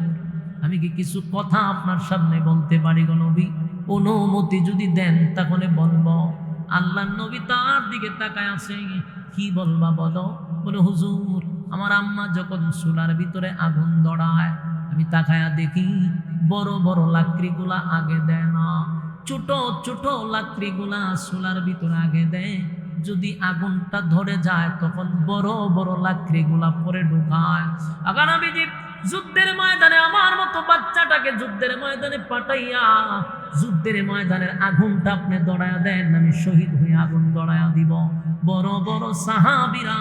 আমি কি কিছু কথা আপনার সামনে বলতে পারি গো নবী? অনুমতি যদি দেন তাহলে বলবো। আল্লাহর নবী তার দিকে তাকায় আছে, কি বলবা বলো? বলে, হুজুর আমার আম্মা যখন চুলার ভিতরে আগুন ধরায়, আমি তাকায়া দেখি বড় বড় লাকড়িগুলা আগে দেয় না, ছোট ছোট লাকড়িগুলা চুলার ভিতরে আগে দেয়। যদি আগুনটা ধরে যায় তখন বড় বড় লাকড়িগুলা পরে ঢুকায়। আগার নবীজি যুদ্ধের ময়দানে আমার মতো বাচ্চাটাকে যুদ্ধের ময়দানে পাঠাইয়া যুদ্ধের ময়দানের আগুনটা আপনি ধরায়া দেন, আমি শহীদ হয়ে আগুন ধরায়া দিব। বড় বড় সাহাবীরা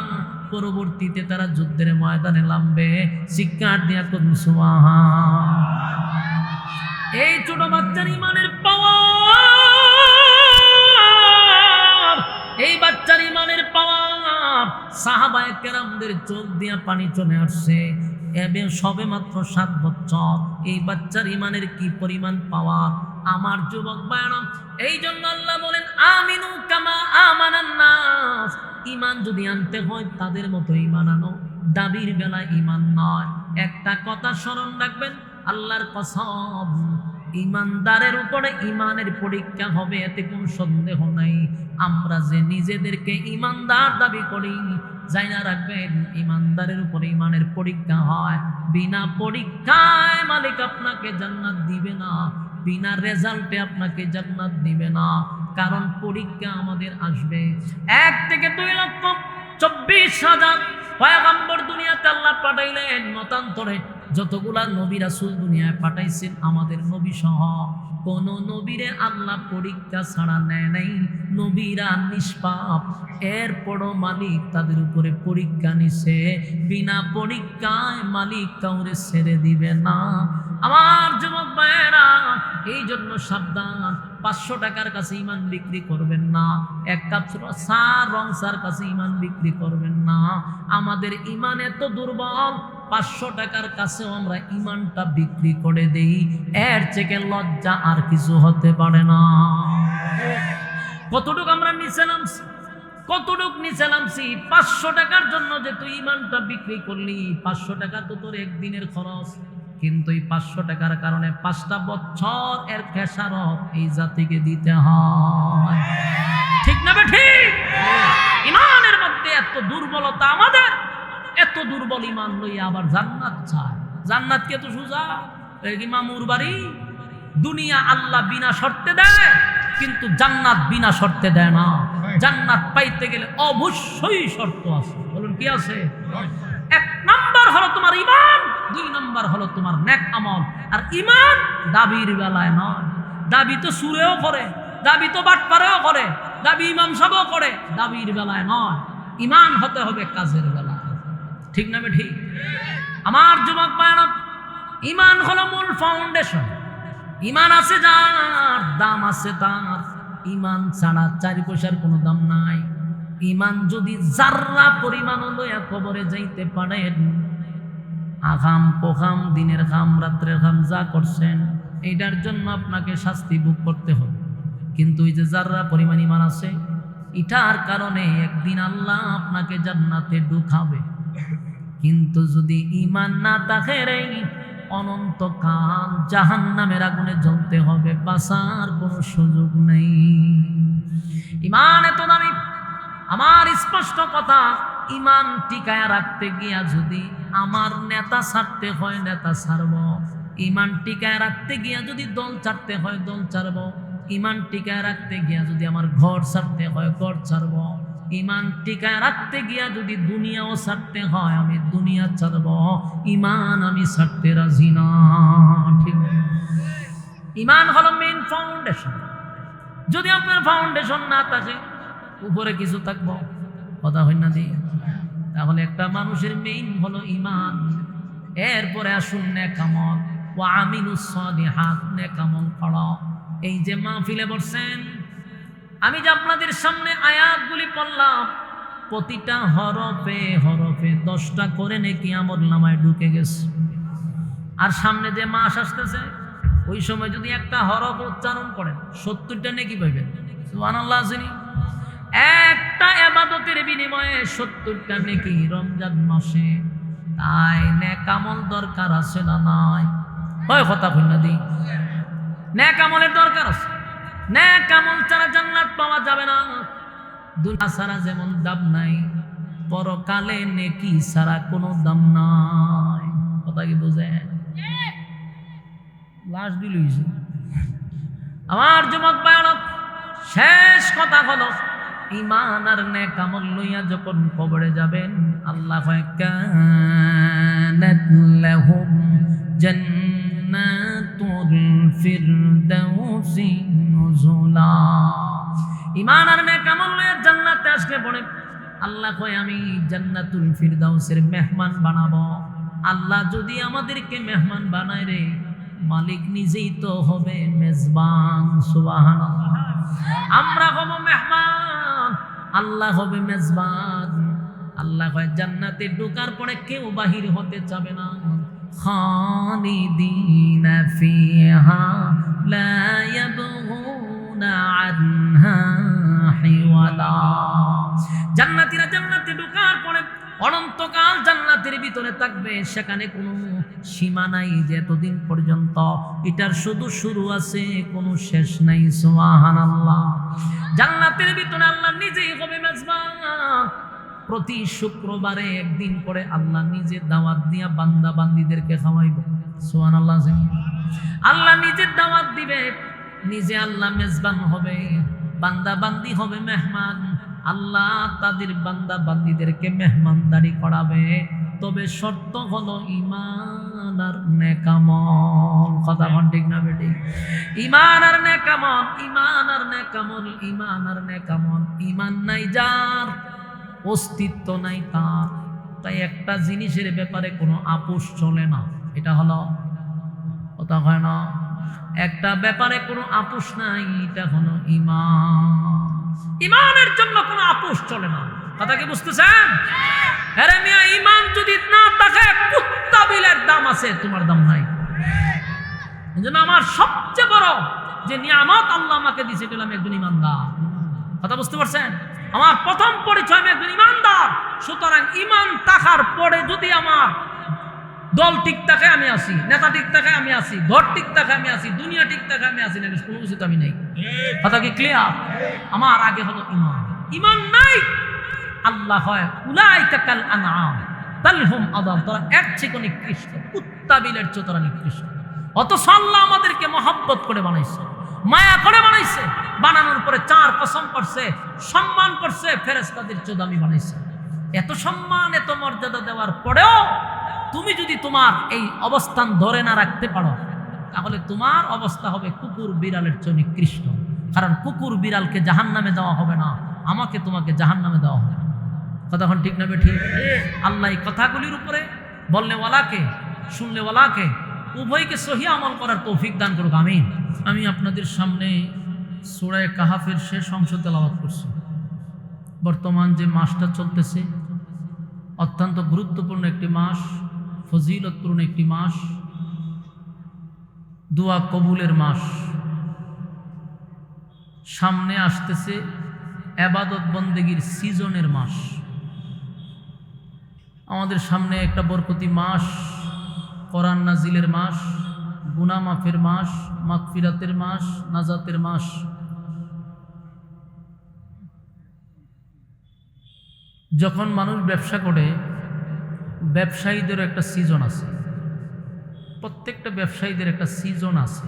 পরবর্তীতে তারা যুদ্ধের ময়দানে নামবে, চিৎকার দিয়া করুন সুবহান। এই ছোট বাচ্চার ইমানের পাওয়ার, এই বাচ্চার ইমানের পাওয়ার, সাহাবায়ে কেরামদের চোখ দিয়া পানি চলে আসছে। এবে সবে মাত্র 7 বছর, এই বাচ্চার ইমানের কি পরিমাণ পাওয়ার! আমার যুবক ভাইরা, এই জন্য আল্লাহ বলেন, আমিনু কামা আমানান নাস। ঈমান যদি আনতে হয় তাদের মতো ঈমান আনো, দাবির বেলা ঈমান নয়। একটা কথা স্মরণ রাখবেন, আল্লাহর কসম, ঈমানদারের উপরে ঈমানের পরীক্ষা হবে, এতে কোনো সন্দেহ নাই। আমরা যে নিজেদেরকে ঈমানদার দাবি করি, জানা রাখবেন ঈমানদারের উপরে ঈমানের পরীক্ষা হয়। বিনা পরীক্ষায় মালিক আপনাকে জান্নাত দিবে না, বিনা রেজাল্টে আপনাকে জান্নাত দিবে না। কারণ পরীক্ষা আমাদের আসবে। 1 থেকে 2 লক্ষ 24,000 পয়গম্বর দুনিয়াতে আল্লাহ পাঠাইলেন, মতান্তরে যতগুলা নবী রাসূল দুনিয়ায় পাঠাইছেন, আমাদের নবী সহ কোন নবীরে আল্লাহ পরীক্ষা ছাড়া নেয় নাই। নবীরা নিষ্পাপ, এরপরও মালিক তাদের উপরে পরীক্ষা নিছে। বিনা পরীক্ষায় মালিক কাউরে ছেড়ে দিবে না। আমার যুবক ভাইয়েরা, এই জন্য সাবধান, 500 টাকার কাছে ঈমান বিক্রি করবেন না, 1 কাপ চা রং চার কাছে ঈমান বিক্রি করবেন না। আমাদের ঈমান এত দুর্বল, 500 টাকার কাছেও আমরা ঈমানটা বিক্রি করে দেই। এর থেকে লজ্জা আর কিছু হতে পারে না। কতটুক আমরা নিচে নামছি, কতটুক নিচে নামছি! 500 টাকার জন্য যে তুই ঈমানটা বিক্রি করলি, 500 টাকা তো তোর একদিনের খরচ, কিন্তু এই 500 টাকার কারণে 5টা বছর এর খেসারত এই জাতিকে দিতে হয়। ঠিক না ঠিক? ঈমানের মধ্যে এত দুর্বলতা আমাদের, এত দুর্বল ঈমান লইয়া আবার জান্নাত চায়। জান্নাত কে তো সোজা, মামুর বাড়ি। দুনিয়া আল্লাহ বিনা শর্তে দেয়, কিন্তু জান্নাত বিনা শর্তে দেয় না। জান্নাত পাইতে গেলে অবশ্যই শর্ত আছে। বলুন কি আছে? 1 নাম্বার হলো তোমার ঈমান, 2 নাম্বার হলো তোমার নেক আমল। আর ঈমান দাবির বেলায় নয়। দাবি তো সুরেও করে, দাবি তো বাটপারেও করে, দাবি ইমাম সাহেবও করে, দাবির বেলায় নয়। ঈমান হতে হবে কাজের বেলায়। ঠিক না ঠিক? আমার যুবক ভাইরা, ঈমান হলো মূল ফাউন্ডেশন। ঈমান আছে যার, দাম আছে তার। ঈমান ছাড়া 4 পয়সার কোনো দাম নাই। ইমান যদি জাররা পরিমাণ লইয়া কবরে যাইতে পারেন, আগাম কোখাম দিনের খাম রাত্রের খাম যা করছেন এইটার জন্য আপনাকে শাস্তি ভোগ করতে হবে। কিন্তু এই যে জাররা পরিমাণ ইমান আছে, এটার কারণে একদিন আল্লাহ আপনাকে জান্নাতে ঢুকাবে। কিন্তু যদি ইমান না থাকে রে, অনন্তকাল জাহান্নামের আগুনে জ্বলতে হবে, বাঁচার কোনো সুযোগ নেই। ইমান এত দামি। আমার স্পষ্ট কথা, ইমান টিকায় রাখতে গিয়া যদি আমার নেতা ছাড়তে হয় নেতা ছাড়ব, ইমান টিকায় রাখতে গিয়া যদি দল ছাড়তে হয় দল ছাড়ব, ইমান টিকায় রাখতে গিয়া যদি আমার ঘর ছাড়তে হয় ঘর ছাড়ব, ইমান টিকায় রাখতে গিয়া যদি দুনিয়াও ছাড়তে হয় আমি দুনিয়া ছাড়ব, ইমান আমি ছাড়তে রাজি না। ঠিক, ইমান হলো মেইন ফাউন্ডেশন। যদি আপনার ফাউন্ডেশন না থাকে, উপরে কিছু থাকবো কথা হয় না দিয়ে, তাহলে একটা মানুষের মেইন হলো ইমান। এরপরে আসুন নেকামল, ওয়া আমিলুস সালিহাত, নেকামল পড়ো। এই যে মাহফিলে বসছেন, আমি যে আপনাদের সামনে আয়াতগুলি পড়লাম, প্রতিটা হরফে হরফে 10টা করে নেকি আমলনামায় ঢুকে গেছে। আর সামনে যে মাস আসতেছে, ওই সময় যদি একটা হরফ উচ্চারণ করেন 70টা নেকি পাইবেন। সুবহানাল্লাহ। একটা ইবাদতের বিনিময়ে 70টা নেকি রমজান মাসে। তাই নেকামল দরকার আছে না নাই? হয় কথা কই না দি, নেকামলের দরকার আছে। নেকামল ছাড়া জান্নাত পাওয়া যাবে না। দুনিয়া ছাড়া যেমন দাম নাই, পরকালে নেকি ছাড়া কোনো দাম নাই। কথা কি বুঝেন? লাশ দিলইছে আমার যুবক ভাইরা। শেষ কথা হলো, ইমান আর নেকামল লইয়া যখন কবরে যাবেন, আল্লাহ কয় কানাত লাহুম জান্নাতুল ফিরদাউসি নুজুলা। ইমান আর নেকামল লইয়া জান্নাতে আসলে পড়ে আল্লাহ কয় আমি জান্নাতুল ফিরদাউসের মেহমান বানাবো। আল্লাহ যদি আমাদেরকে মেহমান বানায় রে, মালিক নিজেই তো হবে মেজবান। সুবহানাল্লাহ। আমরা হব মেহমান, আল্লাহ হবে মেজবান। আল্লাহ কয় জান্নাতে ঢোকার পরে কেউ বাহির হতে চাবে না। খালিদিনা ফিহা লা ইয়াবগুনা আনহা হিওয়ালা। জান্নাতীরা জান্নাতে ঢোকার পরে অনন্তকাল জান্নাতের ভিতরে থাকবে, সেখানে কোনো সীমা নাই যে এতদিন পর্যন্ত। এটার শুধু শুরু আছে, কোনো শেষ নাই। সুবহানাল্লাহ। জান্নাতের ভিতরে আল্লাহ নিজেই হবে মেজবান। প্রতি শুক্রবারে একদিন করে আল্লাহ নিজে দাওয়াত দিয়া বান্দা বান্দীদেরকে খাওয়াইব। সুবহানাল্লাহ। আল্লাহ নিজে দাওয়াত দিবে, নিজে আল্লাহ মেজবান হবে, বান্দা বান্দি হবে মেহমান। আল্লাহ তাদের বান্দা বান্দীদেরকে মেহমানদারি করাবে। তবে শর্ত হলো ইমান আর নেকামল। কথা কোন ঠিক না বেটি? ইমান আর নেকামল, ইমান আর নেকামল, ইমান আর নেকামল। ইমান নাই যার, অস্তিত্ব নাই তার। তাই একটা জিনিসের ব্যাপারে কোনো আপোষ চলে না। এটা হলো কথা হয় না, একটা ব্যাপারে কোনো আপোষ নাই, এটা হলো ইমান। ইমানের জন্য কোনো আপোষ চলে না। কথা কি বুঝতেছেন? আরে মিয়া, ইমান যদি না থাকে, কুত্তা বিলের দাম আছে, তোমার দাম নাই। এজন্য আমার সবচেয়ে বড় যে নিয়ামত আল্লাহ আমাকে দিয়েছে, এটা আমি একজন ইমানদার। কথা বুঝতে পারছেন? আমার প্রথম পরিচয় আমি একজন ইমানদার। সুতরাং ইমান থাকার পরে যদি আমার দল ঠিক থাকে আমি আছি, নেতা ঠিক থাকে আমি আছি, ঘর ঠিক থাকে আমি আছি, দুনিয়া ঠিক থাকে আমি আছি, না কোনো কিছু তো আমি নেই। কথা কি ক্লিয়ার? আমার আগে হলো ইমান। ইমান নাই, আল্লাহ হয় উলাইকা কাল আনআম বাল হুম আদাল, তোরা এর চেয়ে নিকৃষ্ট, কুত্তা বিলের চেয়ে তোরা নিকৃষ্ট। অথচ আল্লাহ আমাদেরকে মহব্বত করে বানাইছে, মায়া করে বানাইছে। বানানোর পরে 4 কসম করছে, সম্মান করছে, ফেরেশতাদের চেয়ে দামি বানাইছে। এত সম্মান এত মর্যাদা দেওয়ার পরেও তুমি যদি তোমার এই অবস্থান ধরে না রাখতে পারো, তাহলে তোমার অবস্থা হবে কুকুর বিড়ালের চেয়ে নিকৃষ্ট। কারণ কুকুর বিড়ালকে জাহান্নামে দেওয়া হবে না, আমাকে তোমাকে জাহান্নামে দেওয়া হবে। কথাখন ঠিক না বেঠিক? আল্লাহ এই কথাগুলির উপরে বললে ওয়ালাকে, শুনলে ওয়ালাকে, উভয়কে সহি আমল করার তৌফিক দান করুক। আমিন। আমি আপনাদের সামনে সূরা কাহাফের শেষ অংশ তেলাওয়াত করছি। বর্তমান যে মাসটা চলতেছে অত্যন্ত গুরুত্বপূর্ণ একটি মাস, ফজিলতপূর্ণ একটি মাস, দোয়া কবুলের মাস। সামনে আসতেছে ইবাদত বন্দেগীর সিজনের মাস। আমাদের সামনে একটা বরকতি মাস, কোরআন নাজিলের মাস, গুনাহ মাফের মাস, মাগফিরাতের মাস, নাজাতের মাস। যখন মানুষ ব্যবসা করে, ব্যবসায়ীদের একটা সিজন আছে, প্রত্যেকটা ব্যবসায়ীদের একটা সিজন আছে।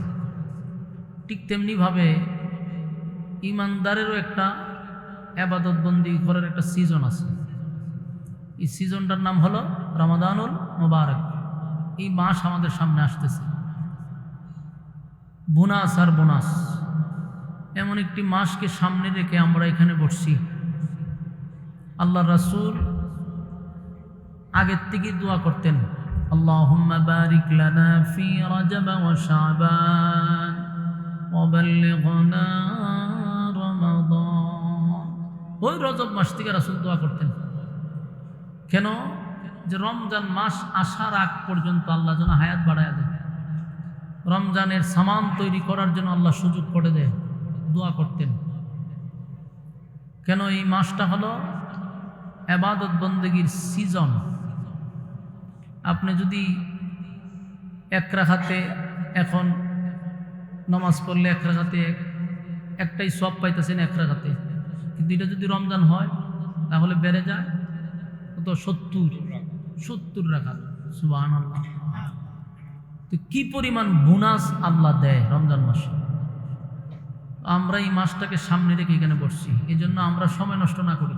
ঠিক তেমনিভাবে ইমানদারেরও একটা ইবাদত বন্দি করার একটা সিজন আছে। এই সিজনটার নাম হলো রমাদানুল মুবারক। এই মাস আমাদের সামনে আসতেছে, বোনাস আর বোনাস। এমন একটি মাসকে সামনে রেখে আমরা এখানে বসছি। আল্লাহ রাসূল আগের থেকে দোয়া করতেন, আল্লাহুম্মা বারিক লানা ফি রাজাব ওয়া শাবান ওয়া বাল্লিগনা রমাদান। ওই রজব মাস থেকে রাসূল দোয়া করতেন। কেন? যে রমজান মাস আসার আগ পর্যন্ত আল্লাহ যেন হায়াত বাড়ায় দেয়, রমজানের সামান তৈরি করার জন্য আল্লাহ সুযোগ করে দেয়, দোয়া করতেন। কেন? এই মাসটা হলো ইবাদত বন্দেগীর সিজন। আপনি যদি এক রাকাতে এখন নামাজ পড়লে এক রাকাতে একটাই সওয়াব পাইতেছেন এক রাকাতে, কিন্তু এটা যদি রমজান হয় তাহলে বেড়ে যায় কত? 70 রাকাত। সুবহানাল্লাহ। তো কি পরিমাণ বোনাস আল্লাহ দেয় রমজান মাসে। আমরা এই মাসটাকে সামনে রেখে এখানে বসছি, এই জন্য আমরা সময় নষ্ট না করি।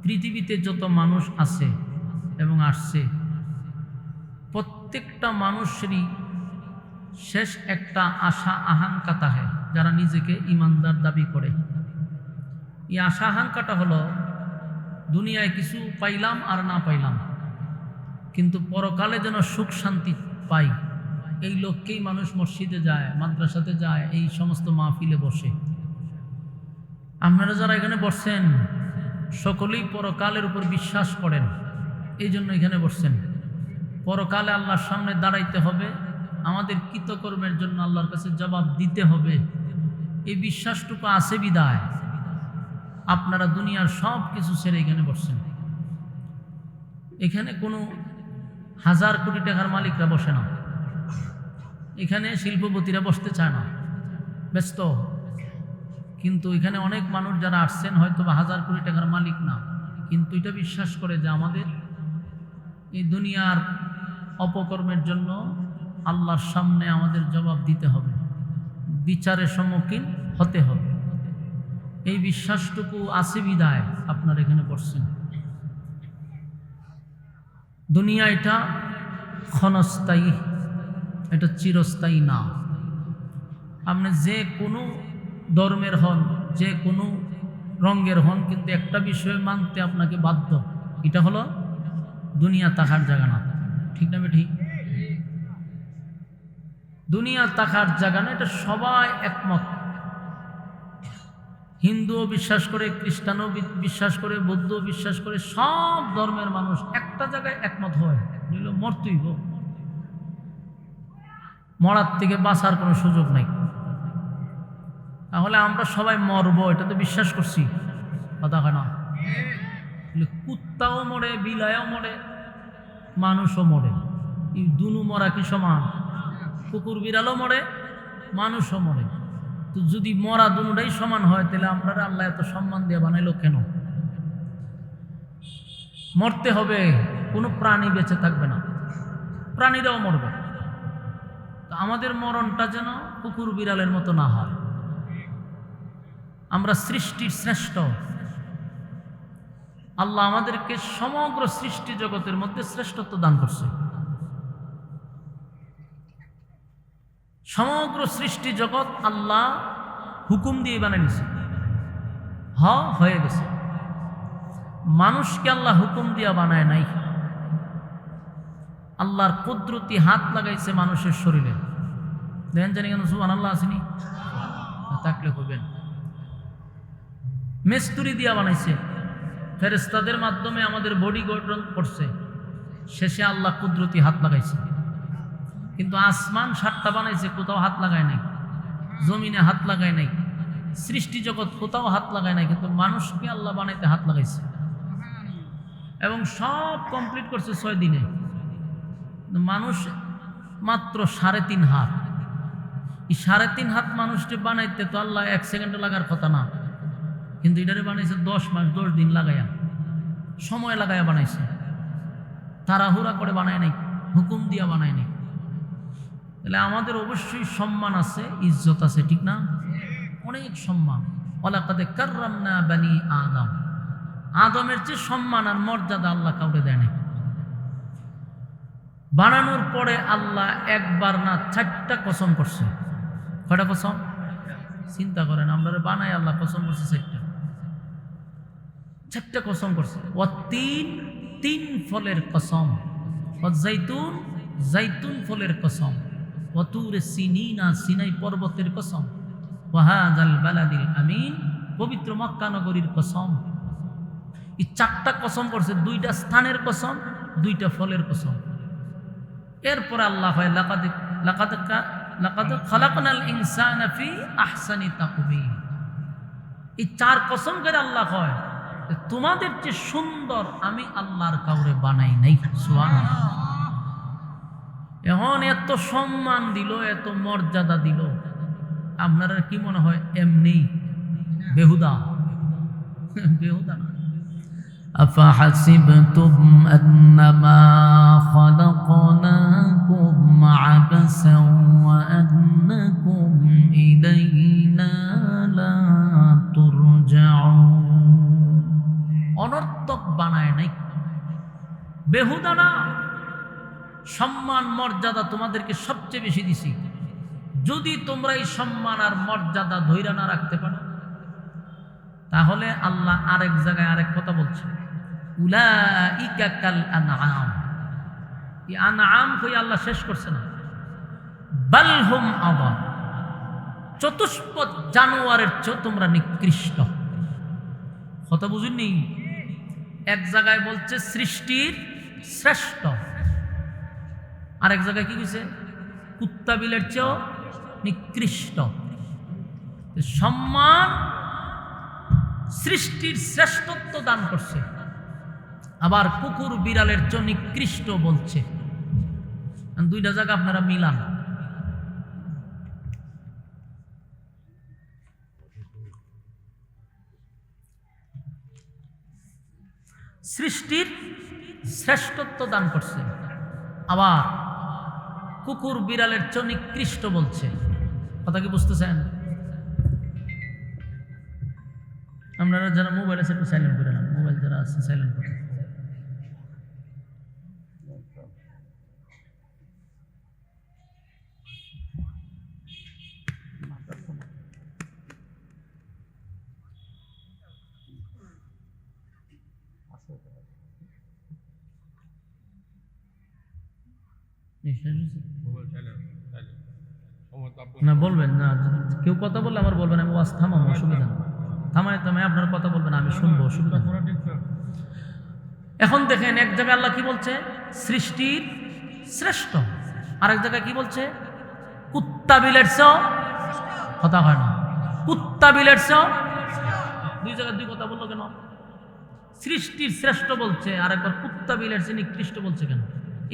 পৃথিবীতে যত মানুষ আছে এবং আসছে, প্রত্যেকটা মানুষেরই শেষ একটা আশা আকাঙ্ক্ষা থাকে, যারা নিজেকে ইমানদার দাবি করে। এই আশা আকাঙ্ক্ষাটা হলো দুনিয়ায় কিছু পাইলাম আর না পাইলাম, কিন্তু পরকালে যেন সুখ শান্তি পাই। এই লক্ষ্যেই মানুষ মসজিদে যায়, মাদ্রাসাতে যায়, এই সমস্ত মাহফিলে বসে। আপনারা যারা এখানে বসছেন সকলেই পরকালের উপর বিশ্বাস করেন, এই জন্য এখানে বসছেন। পরকালে আল্লাহর সামনে দাঁড়াইতে হবে, আমাদের কৃতকর্মের জন্য আল্লাহর কাছে জবাব দিতে হবে। এই বিশ্বাসটুকু আছে বিদায় আপনারা দুনিয়ার সব কিছু ছেড়ে এখানে বসছেন। এখানে কোনো 1000 কোটি টাকার মালিকরা বসে না, এখানে শিল্পপতিরা বসতে চায় না, ব্যস্ত। কিন্তু এখানে অনেক মানুষ যারা আসছেন হয়তো বা 1000 কোটি টাকার মালিক না, কিন্তু এটা বিশ্বাস করে যে আমাদের এই দুনিয়ার অপকর্মের জন্য আল্লাহর সামনে আমাদের জবাব দিতে হবে, বিচারের সম্মুখীন হতে হবে। এই বিশ্বাসটুকু আছে বিদায় আপনারা এখানে বসছেন। দুনিয়া এটা ক্ষণস্থায়ী, এটা চিরস্থায়ী না। আপনি যে কোনো ধর্মের হন, যে কোনো রঙের হন, কিন্তু একটা বিষয় মানতে আপনাকে বাধ্য, এটা হলো দুনিয়া থাকার জায়গা না। ঠিক না ঠিক? দুনিয়া থাকার জায়গা না, এটা সবাই একমত। হিন্দুও বিশ্বাস করে, খ্রিস্টানও বিশ্বাস করে, বৌদ্ধও বিশ্বাস করে, সব ধর্মের মানুষ একটা জায়গায় একমত হয়, মরতেই হোক, মরার থেকে বাঁচার কোনো সুযোগ নাই। তাহলে আমরা সবাই মরব, এটা তো বিশ্বাস করছি, কথা হয় না? কুত্তাও মরে, বিলায়ও মরে, মানুষও মরে। এই দুনু মরা কি সমান? কুকুর বিড়ালও মরে, মানুষও মরে। তো যদি মরা দুটাই সমান হয়, তাহলে আমরা আল্লাহ এত সম্মান দিয়ে বানাইলো কেন? মরতে হবে, কোনো প্রাণী বেঁচে থাকবে না, প্রাণীরাও মরবে। তো আমাদের মরণটা যেন কুকুর বিড়ালের মতো না হয়। আমরা সৃষ্টির শ্রেষ্ঠ, আল্লাহ আমাদেরকে সমগ্র সৃষ্টি জগতের মধ্যে শ্রেষ্ঠত্ব দান করছে। সমগ্র সৃষ্টি জগৎ আল্লাহ হুকুম দিয়ে বানিয়ে নিছে, হয়ে গেছে। মানুষকে আল্লাহ হুকুম দিয়া বানায় নাই, আল্লাহর কুদরতি হাত লাগাইছে মানুষের শরীরে। দেখেন জানি কেন সুবহানাল্লাহ আসেনি? থাকলে হবেন। মেস্তুরি দিয়া বানাইছে, ফেরেশতাদের মাধ্যমে আমাদের বডি গঠন করছে, শেষে আল্লাহ কুদরতি হাত লাগাইছে। কিন্তু আসমান 7টা বানাইছে, কোথাও হাত লাগায় নাই, জমিনে হাত লাগায় নাই, সৃষ্টি জগৎ কোথাও হাত লাগায় নাই, কিন্তু মানুষকে আল্লাহ বানাইতে হাত লাগাইছে এবং সব কমপ্লিট করছে 6 দিনে। মানুষ মাত্র 3.5 হাত। এই 3.5 হাত মানুষকে বানাইতে তো আল্লাহ 1 সেকেন্ডে লাগার কথা না, কিন্তু এটারে বানাইছে 10 মাস 10 দিন লাগাইয়া, সময় লাগাইয়া বানাইছে। তাড়াহুড়া করে বানায় নাই, হুকুম দিয়া বানায় নাই। তাহলে আমাদের অবশ্যই সম্মান আছে, ইজ্জত আছে, ঠিক না? অনেক সম্মান। ওয়ালাকাদ কাররামনা বানি আদম, আদমের যে সম্মান আর মর্যাদা আল্লাহ কাউকে দেয় নাই। বানানোর পরে আল্লাহ একবার না 4টা কসম করছে। কয়টা কসম? চিন্তা করেন, আমরা বানাই আল্লাহ কসম করছে 4টা কসম করছে। তিন ফলের কসম, জাইতুন জাইতুন ফলের কসম, ওয়াতুরে সিনিনা সিনাই পর্বতের কসম, ওয়াহাযাল বালাদিল আমিন পবিত্র মক্কা নগরীর কসম। এই 4টা কসম করছে, 2টা স্থানের কসম, 2টা ফলের কসম। এরপরে আল্লাহ হয় লাকাদ খালাকনাল ইনসানা ফি আহসানি তাকওয়িম। এই 4 কসম করে আল্লাহ হয় তোমাদের যে সুন্দর আমি আল্লাহর কাউরে বানাই নাই। সুবহানাল্লাহ। এখন এত সম্মান দিল, এত মর্যাদা দিল, আপনারা কি মনে হয় এমনি বেহুদা? বেহুদা না। أفحسبتم أنما خلقناكم عبثا وأنكم إلينا لا ترجعون। অনর্থক বানায় নাই, বেহুদা না। সম্মান মর্যাদা তোমাদেরকে সবচেয়ে বেশি দিছি। যদি তোমরা এই সম্মান আর মর্যাদা ধইরা না রাখতে পারো, তাহলে আল্লাহ আরেক জায়গায় আরেক কথা বলছে, উলাইকা কাল আনআম। এই আনআম কই আল্লাহ শেষ করছে না, বাল হুম আযাল, চতুষ্পদ জানোয়ারের চেয়ে তোমরা নিকৃষ্ট। কথা বুঝুননি? এক জায়গায় বলছে সৃষ্টির শ্রেষ্ঠ, আরেক জায়গায় কি কইছে? কুত্তা বিলের চেয়েও নিকৃষ্ট। সম্মান সৃষ্টির শ্রেষ্ঠত্ব দান করছে, আবার কুকুর বিড়ালের চেয়ে নিকৃষ্ট বলছে। 2টা জায়গা আপনারা মিলান। সৃষ্টির শ্রেষ্ঠত্ব দান করছে, আবার কুকুর বিড়ালের চেয়ে নিকৃষ্ট বলছে। কথা কি বুঝতেছেন? আপনারা যারা মোবাইল আছে একটু সাইলেন্ট করে নেন, মোবাইল যারা আছে সাইলেন্ট করে। না বলবেন না, কেউ কথা বললে আমার বলবেন, আমি ওয়াজ থামাবো, অসুবিধা না। থামায় আপনার কথা বলবেন, আমি শুনবো, অসুবিধা না। এখন দেখেন, এক জায়গায় আল্লাহ কি বলছে? সৃষ্টির শ্রেষ্ঠ। আরেক জায়গায় কি বলছে? কুত্তা বিলের চেয়েও, কথা হয় না, কুত্তা বিলের চেয়েও। 2 জায়গায় 2 কথা বললো কেন? সৃষ্টির শ্রেষ্ঠ বলছে, আর একবার কুত্তা বিলের চেয়ে নিকৃষ্ট বলছে কেন?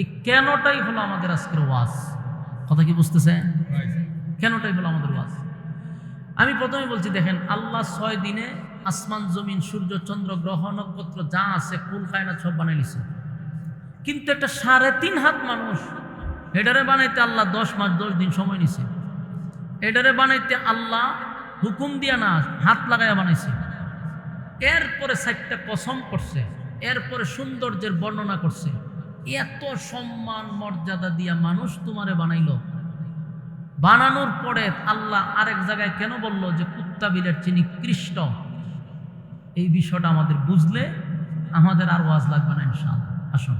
এই কেনটাই হলো আমাদের আজকের ওয়াজ। কথা কি বুঝতেছে? কেনটাই হলো আমাদের ওয়াজ। আমি প্রথমে বলছি, দেখেন আল্লাহ 6 দিনে আসমান জমিন সূর্য চন্দ্র গ্রহ নক্ষত্র যা আছে কুল কায়নাত সব বানাই নিছে। কিন্তু একটা 3.5 হাত মানুষ, এটারে বানাইতে আল্লাহ 10 মাস 10 দিন সময় নিছে। এটারে বানাইতে আল্লাহ হুকুম দিয়া না, হাত লাগাইয়া বানাইছে। এরপরে 4টা কসম করছে, এরপরে সৌন্দর্যের বর্ণনা করছে। এত সম্মান মর্যাদা দিয়া মানুষ তোমারে বানাইল, বানানোর পরে আল্লাহ আরেক জায়গায় কেন বলল যে কুত্তা বিলের চেয়ে নিকৃষ্ট? এই বিষয়টা আমাদের বুঝলে আমাদের আর ওয়াজ লাগবে না ইনশাআল্লাহ। আসুন,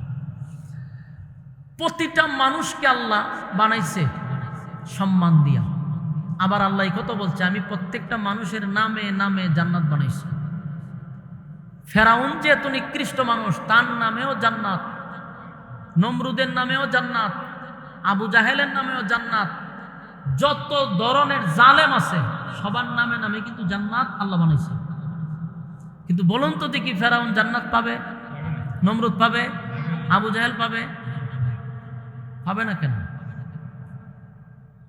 প্রতিটা মানুষকে আল্লাহ বানাইছে সম্মান দিয়া। আবার আল্লাহ কত বলছে, আমি প্রত্যেকটা মানুষের নামে নামে জান্নাত বানাইছি। ফেরাউন যে এত নিকৃষ্ট মানুষ, তার নামেও জান্নাত, নমরুদের নামেও জান্নাত, আবু জাহেলের নামেও জান্নাত, যত ধরনের জালেম আছে সবার নামে নামে কিন্তু জান্নাত আল্লাহ বানাইছে। কিন্তু বলুন তো দেখি, ফেরাউন জান্নাত পাবে? নমরুদ পাবে? আবু জাহেল পাবে? পাবে না কেন?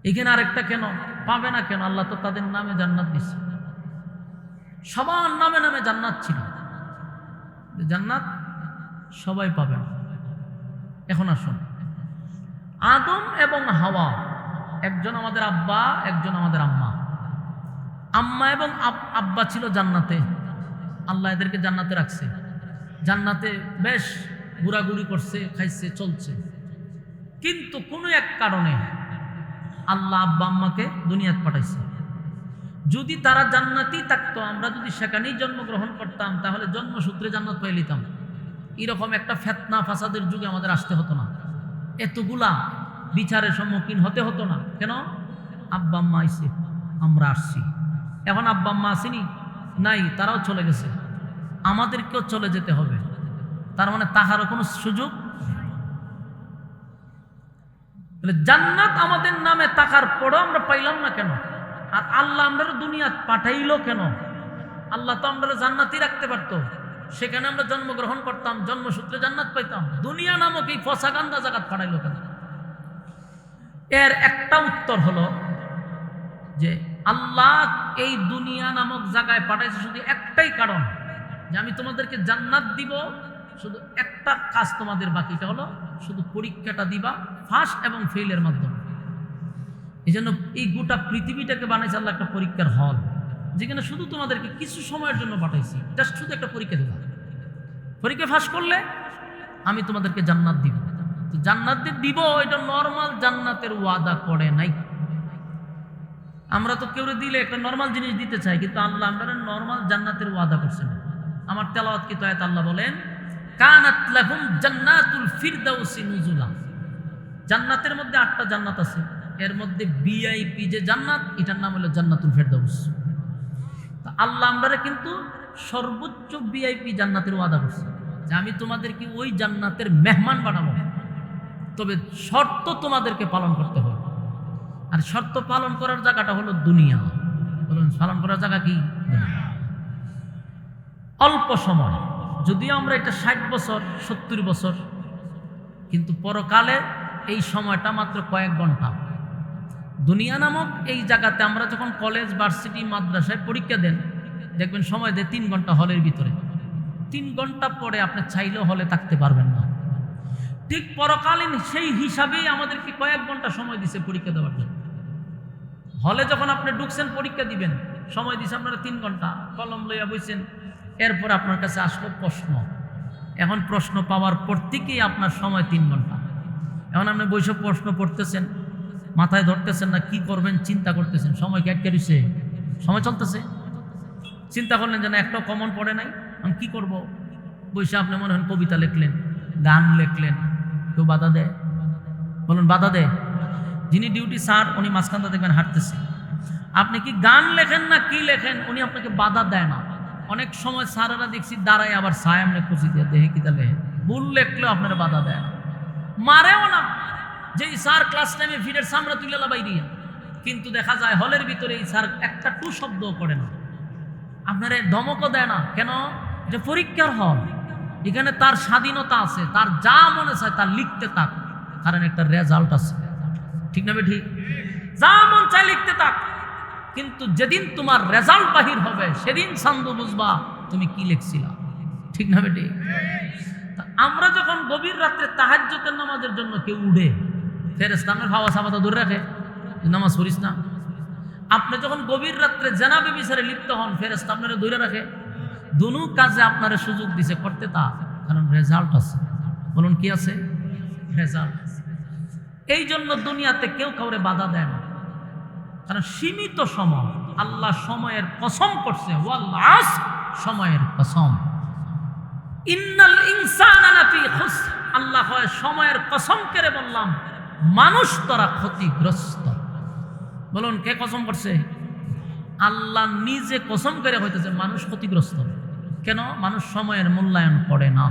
এখানে আরেকটা কেন পাবে না কেন? আল্লাহ তো তাদের নামে জান্নাত দিচ্ছে, সবার নামে নামে জান্নাত ছিল, জান্নাত সবাই পাবে না। এখন আসুন, আদম এবং হাওয়া, একজন আমাদের আব্বা, একজন আমাদের আম্মা। আম্মা এবং আব্বা ছিল জান্নাতে, আল্লাহ এদেরকে জান্নাতে রাখছে, জান্নাতে বেশ ঘোরাঘুরি করছে, খাইছে, চলছে। কিন্তু কোনো এক কারণে আল্লাহ আব্বা আম্মাকে দুনিয়াতে পাঠাইছে। যদি তারা জান্নাতেই থাকতো, আমরা যদি সেখানেই জন্মগ্রহণ করতাম, তাহলে জন্মসূত্রে জান্নাত পেয়ে নিতাম। এরকম একটা ফিতনা ফাসাদের যুগে আমাদের আসতে হতো না, এতগুলা বিচারের সম্মুখীন হতে হতো না। কেন? আব্বা আম্মা আইছে, আমরা আসছি। এখন আব্বা আম্মা আসেনি, নাই, তারাও চলে গেছে, আমাদেরকেও চলে যেতে হবে। তার মানে তাহারও কোনো সুযোগ। জান্নাত আমাদের নামে থাকার পরও আমরা পাইলাম না কেন? আর আল্লাহ আমরা দুনিয়া পাঠাইলো কেন? আল্লাহ তো আমরা জান্নাতই রাখতে পারতো, সেখানে আমরা জন্মগ্রহণ করতাম, জন্মসূত্রে জান্নাত পাইতাম। দুনিয়া নামক এই ফসাগান্দা জায়গা পাঠাইলো কেন? এর একটা উত্তর হলো যে আল্লাহ এই দুনিয়া নামক জায়গায় পাঠাইছে শুধু একটাই কারণ, যে আমি তোমাদেরকে জান্নাত দিব, শুধু একটা কাজ তোমাদের বাকিটা হলো শুধু পরীক্ষাটা দিবা ফাঁস এবং ফেইলের মাধ্যমে। এই জন্য এই গোটা পৃথিবীটাকে বানাইছে আল্লাহ একটা পরীক্ষার হল, যেখানে শুধু তোমাদেরকে কিছু সময়ের জন্য পাঠাইছি, জাস্ট শুধু একটা পরীক্ষা দেবা, পরীক্ষা ফাঁস করলে আমি তোমাদেরকে জান্নাত দিব। তো জান্নাত দিব, এটা নর্মাল জান্নাতের ওয়াদা করে নাই। আমরা তো কেউ দিলে একটা নর্মাল জিনিস দিতে চাই, কিন্তু আল্লাহ আমরা নর্মাল জান্নাতের ওয়াদা করছেন। আমার তেলাওয়াত কি আয়াত আল্লাহ বলেন, কানাত লাহুম জান্নাতুল ফিরদাউসি নুজুলা। জান্নাতের মধ্যে 8টা জান্নাত আছে, এর মধ্যে ভিআইপি যে জান্নাত, এটার নাম হলো জান্নাতুল ফিরদাউস। তা আল্লাহ আমরা কিন্তু সর্বোচ্চ ভিআইপি জান্নাতের ওয়াদা করছে, যে আমি তোমাদেরকে ওই জান্নাতের মেহমান বানাবো, তবে শর্ত তোমাদেরকে পালন করতে হবে। আর শর্ত পালন করার জায়গাটা হলো দুনিয়া। বলুন, পালন করার জায়গা কি? অল্প সময়, যদিও আমরা এটা 60 বছর 70 বছর, কিন্তু পরকালে এই সময়টা মাত্র কয়েক ঘন্টা। দুনিয়া নামক এই জায়গাতে আমরা যখন কলেজ, ভার্সিটি, মাদ্রাসায় পরীক্ষা দেন, দেখবেন সময় দেয় 3 ঘন্টা হলের ভিতরে। 3 ঘন্টা পরে আপনি চাইলেও হলে থাকতে পারবেন না। ঠিক পরকালীন সেই হিসাবেই আমাদেরকে কয়েক ঘন্টা সময় দিছে পরীক্ষা দেওয়ার জন্য। হলে যখন আপনি ঢুকছেন পরীক্ষা দিবেন, সময় দিছে আপনারা 3 ঘন্টা, কলম লইয়া বইছেন। এরপর আপনার কাছে আসলো প্রশ্ন। এখন প্রশ্ন পাওয়ার পর থেকেই আপনার সময় 3 ঘন্টা। এখন আপনি বসে প্রশ্ন পড়তেছেন, মাথায় ধরতেছেন না, কি করবেন চিন্তা করতেছেন। সময় কি আটকে রয়েছে? সময় চলতেছে। চিন্তা করলেন যে না, একটা কমন পড়ে নাই, আমি কি করব? বসে আপনি মনে হয় কবিতা লিখলেন, গান লিখলেন। কেউ বাধা দেয়? বলুন, বাধা দেয়? যিনি ডিউটি স্যার, উনি মাঝখানটা দেখবেন হাঁটতেছে। আপনি কি গান লেখেন না কি লেখেন, উনি আপনাকে বাধা দেয় না। অনেক সময় স্যারেরা দেখছি দাঁড়ায়, আবার সায়ামনে খুশি দিয়ে দেহে কি তাহলে ভুল লেখলেও আপনারা বাধা দেয় না, মারেও না। যে স্যার ক্লাস টাইমে ফিরের সামনে তুলে লাবাই দিয়ে, কিন্তু দেখা যায় হলের ভিতরে এই স্যার একটা টু শব্দও করে না, আপনারা ধমকও দেয় না। কেন? যে পরীক্ষার হল, এখানে তার স্বাধীনতা আছে, তার যা মনে চায় তার লিখতে থাক, কারণ একটা রেজাল্ট আছে। ঠিক না ঠিক? যা মন চায় লিখতে থাক, কিন্তু যেদিন তোমার রেজাল্ট বাহির হবে সেদিন সান্দু বুঝবা তুমি কি লিখছিলা। ঠিক না বেটি? আমরা যখন গভীর রাত্রে তাহাজ্জুদের নামাজের জন্য কেউ উঠে, ফেরেশতা আপনার হাওয়া সাবাতা দূরে রাখে, নামাজ পড়িস না। আপনি যখন গভীর রাত্রে জেনাবে বিচারে লিপ্ত হন, ফেরেশতা আপনারা দূরে রাখে। দুনো কাজে আপনারা সুযোগ দিছে করতে, তা কারণ রেজাল্ট আছে। বলুন, কি আছে? রেজাল্ট। এই জন্য দুনিয়াতে কেউ কাউরে বাধা দেয় না, কারণ সীমিত সময়। আল্লাহ সময়ের কসম করছে, ওয়াল্লাহ সময়ের কসম, ইন্নাল ইনসানা লাফি খুসর। আল্লাহ হয় সময়ের কসম করে বললাম, মানুষ তারা ক্ষতিগ্রস্ত। বলুন, কে কসম করছে? আল্লাহ নিজে কসম করে হইতেছে মানুষ ক্ষতিগ্রস্ত। কেন? মানুষ সময়ের মূল্যায়ন করে না,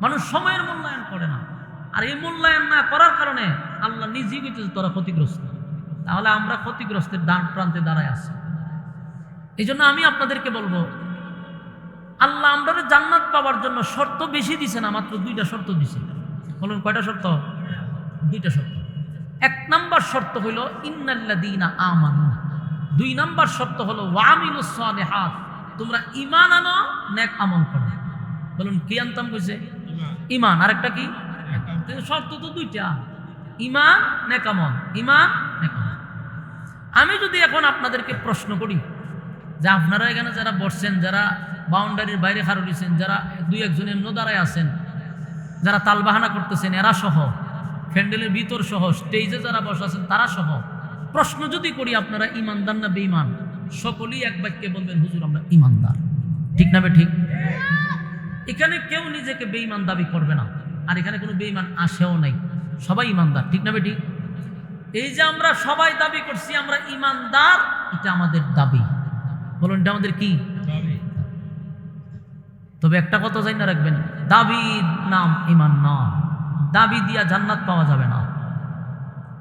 মানুষ সময়ের মূল্যায়ন করে না। আর এই মূল্যায়ন না করার কারণে আল্লাহ নিজেই বলতেছে তোরা ক্ষতিগ্রস্ত। তাহলে আমরা ক্ষতিগ্রস্তের ডান প্রান্তে দাঁড়ায় আছি। এই জন্য আমি আপনাদেরকে বলবো, আল্লাহ আমাদের জান্নাত পাওয়ার জন্য শর্ত বেশি দিছে না, মাত্র 2টা শর্ত দিছে। বলুন কয়টা শর্ত? 2টা শর্ত। 1 নাম্বার শর্ত হলো ইন্নাল্লাযীনা আমানু। 2 নাম্বার শর্ত হলো ওয়ামিলুস সালিহাত, তোমরা ঈমান আনো, নেক আমল করো। বলুন কি আনতাম কইছে? ঈমান। আরেকটা কি? শর্ত তো 2টা, ঈমান নেক আমল, ঈমান নেক আমল। আমি যদি এখন আপনাদেরকে প্রশ্ন করি যে আপনারা এখানে যারা বসছেন, যারা বাউন্ডারির বাইরে খাড়া দিয়েছেন, যারা 2-1 জন এমন দাঁড়ায় আছেন, যারা তালবাহানা করতেছেন এরা সহ, প্যান্ডেলের ভিতর সহ, স্টেজে যারা বসে আছেন তারা সহ, প্রশ্ন যদি করি আপনারা ঈমানদার না বেঈমান, সকলেই এক বাক্যে বলবেন হুজুর আমরা ঈমানদার। ঠিক না ঠিক? এখানে কেউ নিজেকে বেঈমান দাবি করবে না, আর এখানে কোনো বেঈমান আসেও নাই, সবাই ঈমানদার। ঠিক না ঠিক? এই যে আমরা সবাই দাবি করছি আমরা ঈমানদার, এটা আমাদের দাবি। বলুন এটা আমাদের কি দাবি? তবে একটা কথা জানি না রাখবেন, দাবির নাম ঈমান না। দাবি দিয়া জান্নাত পাওয়া যাবে না।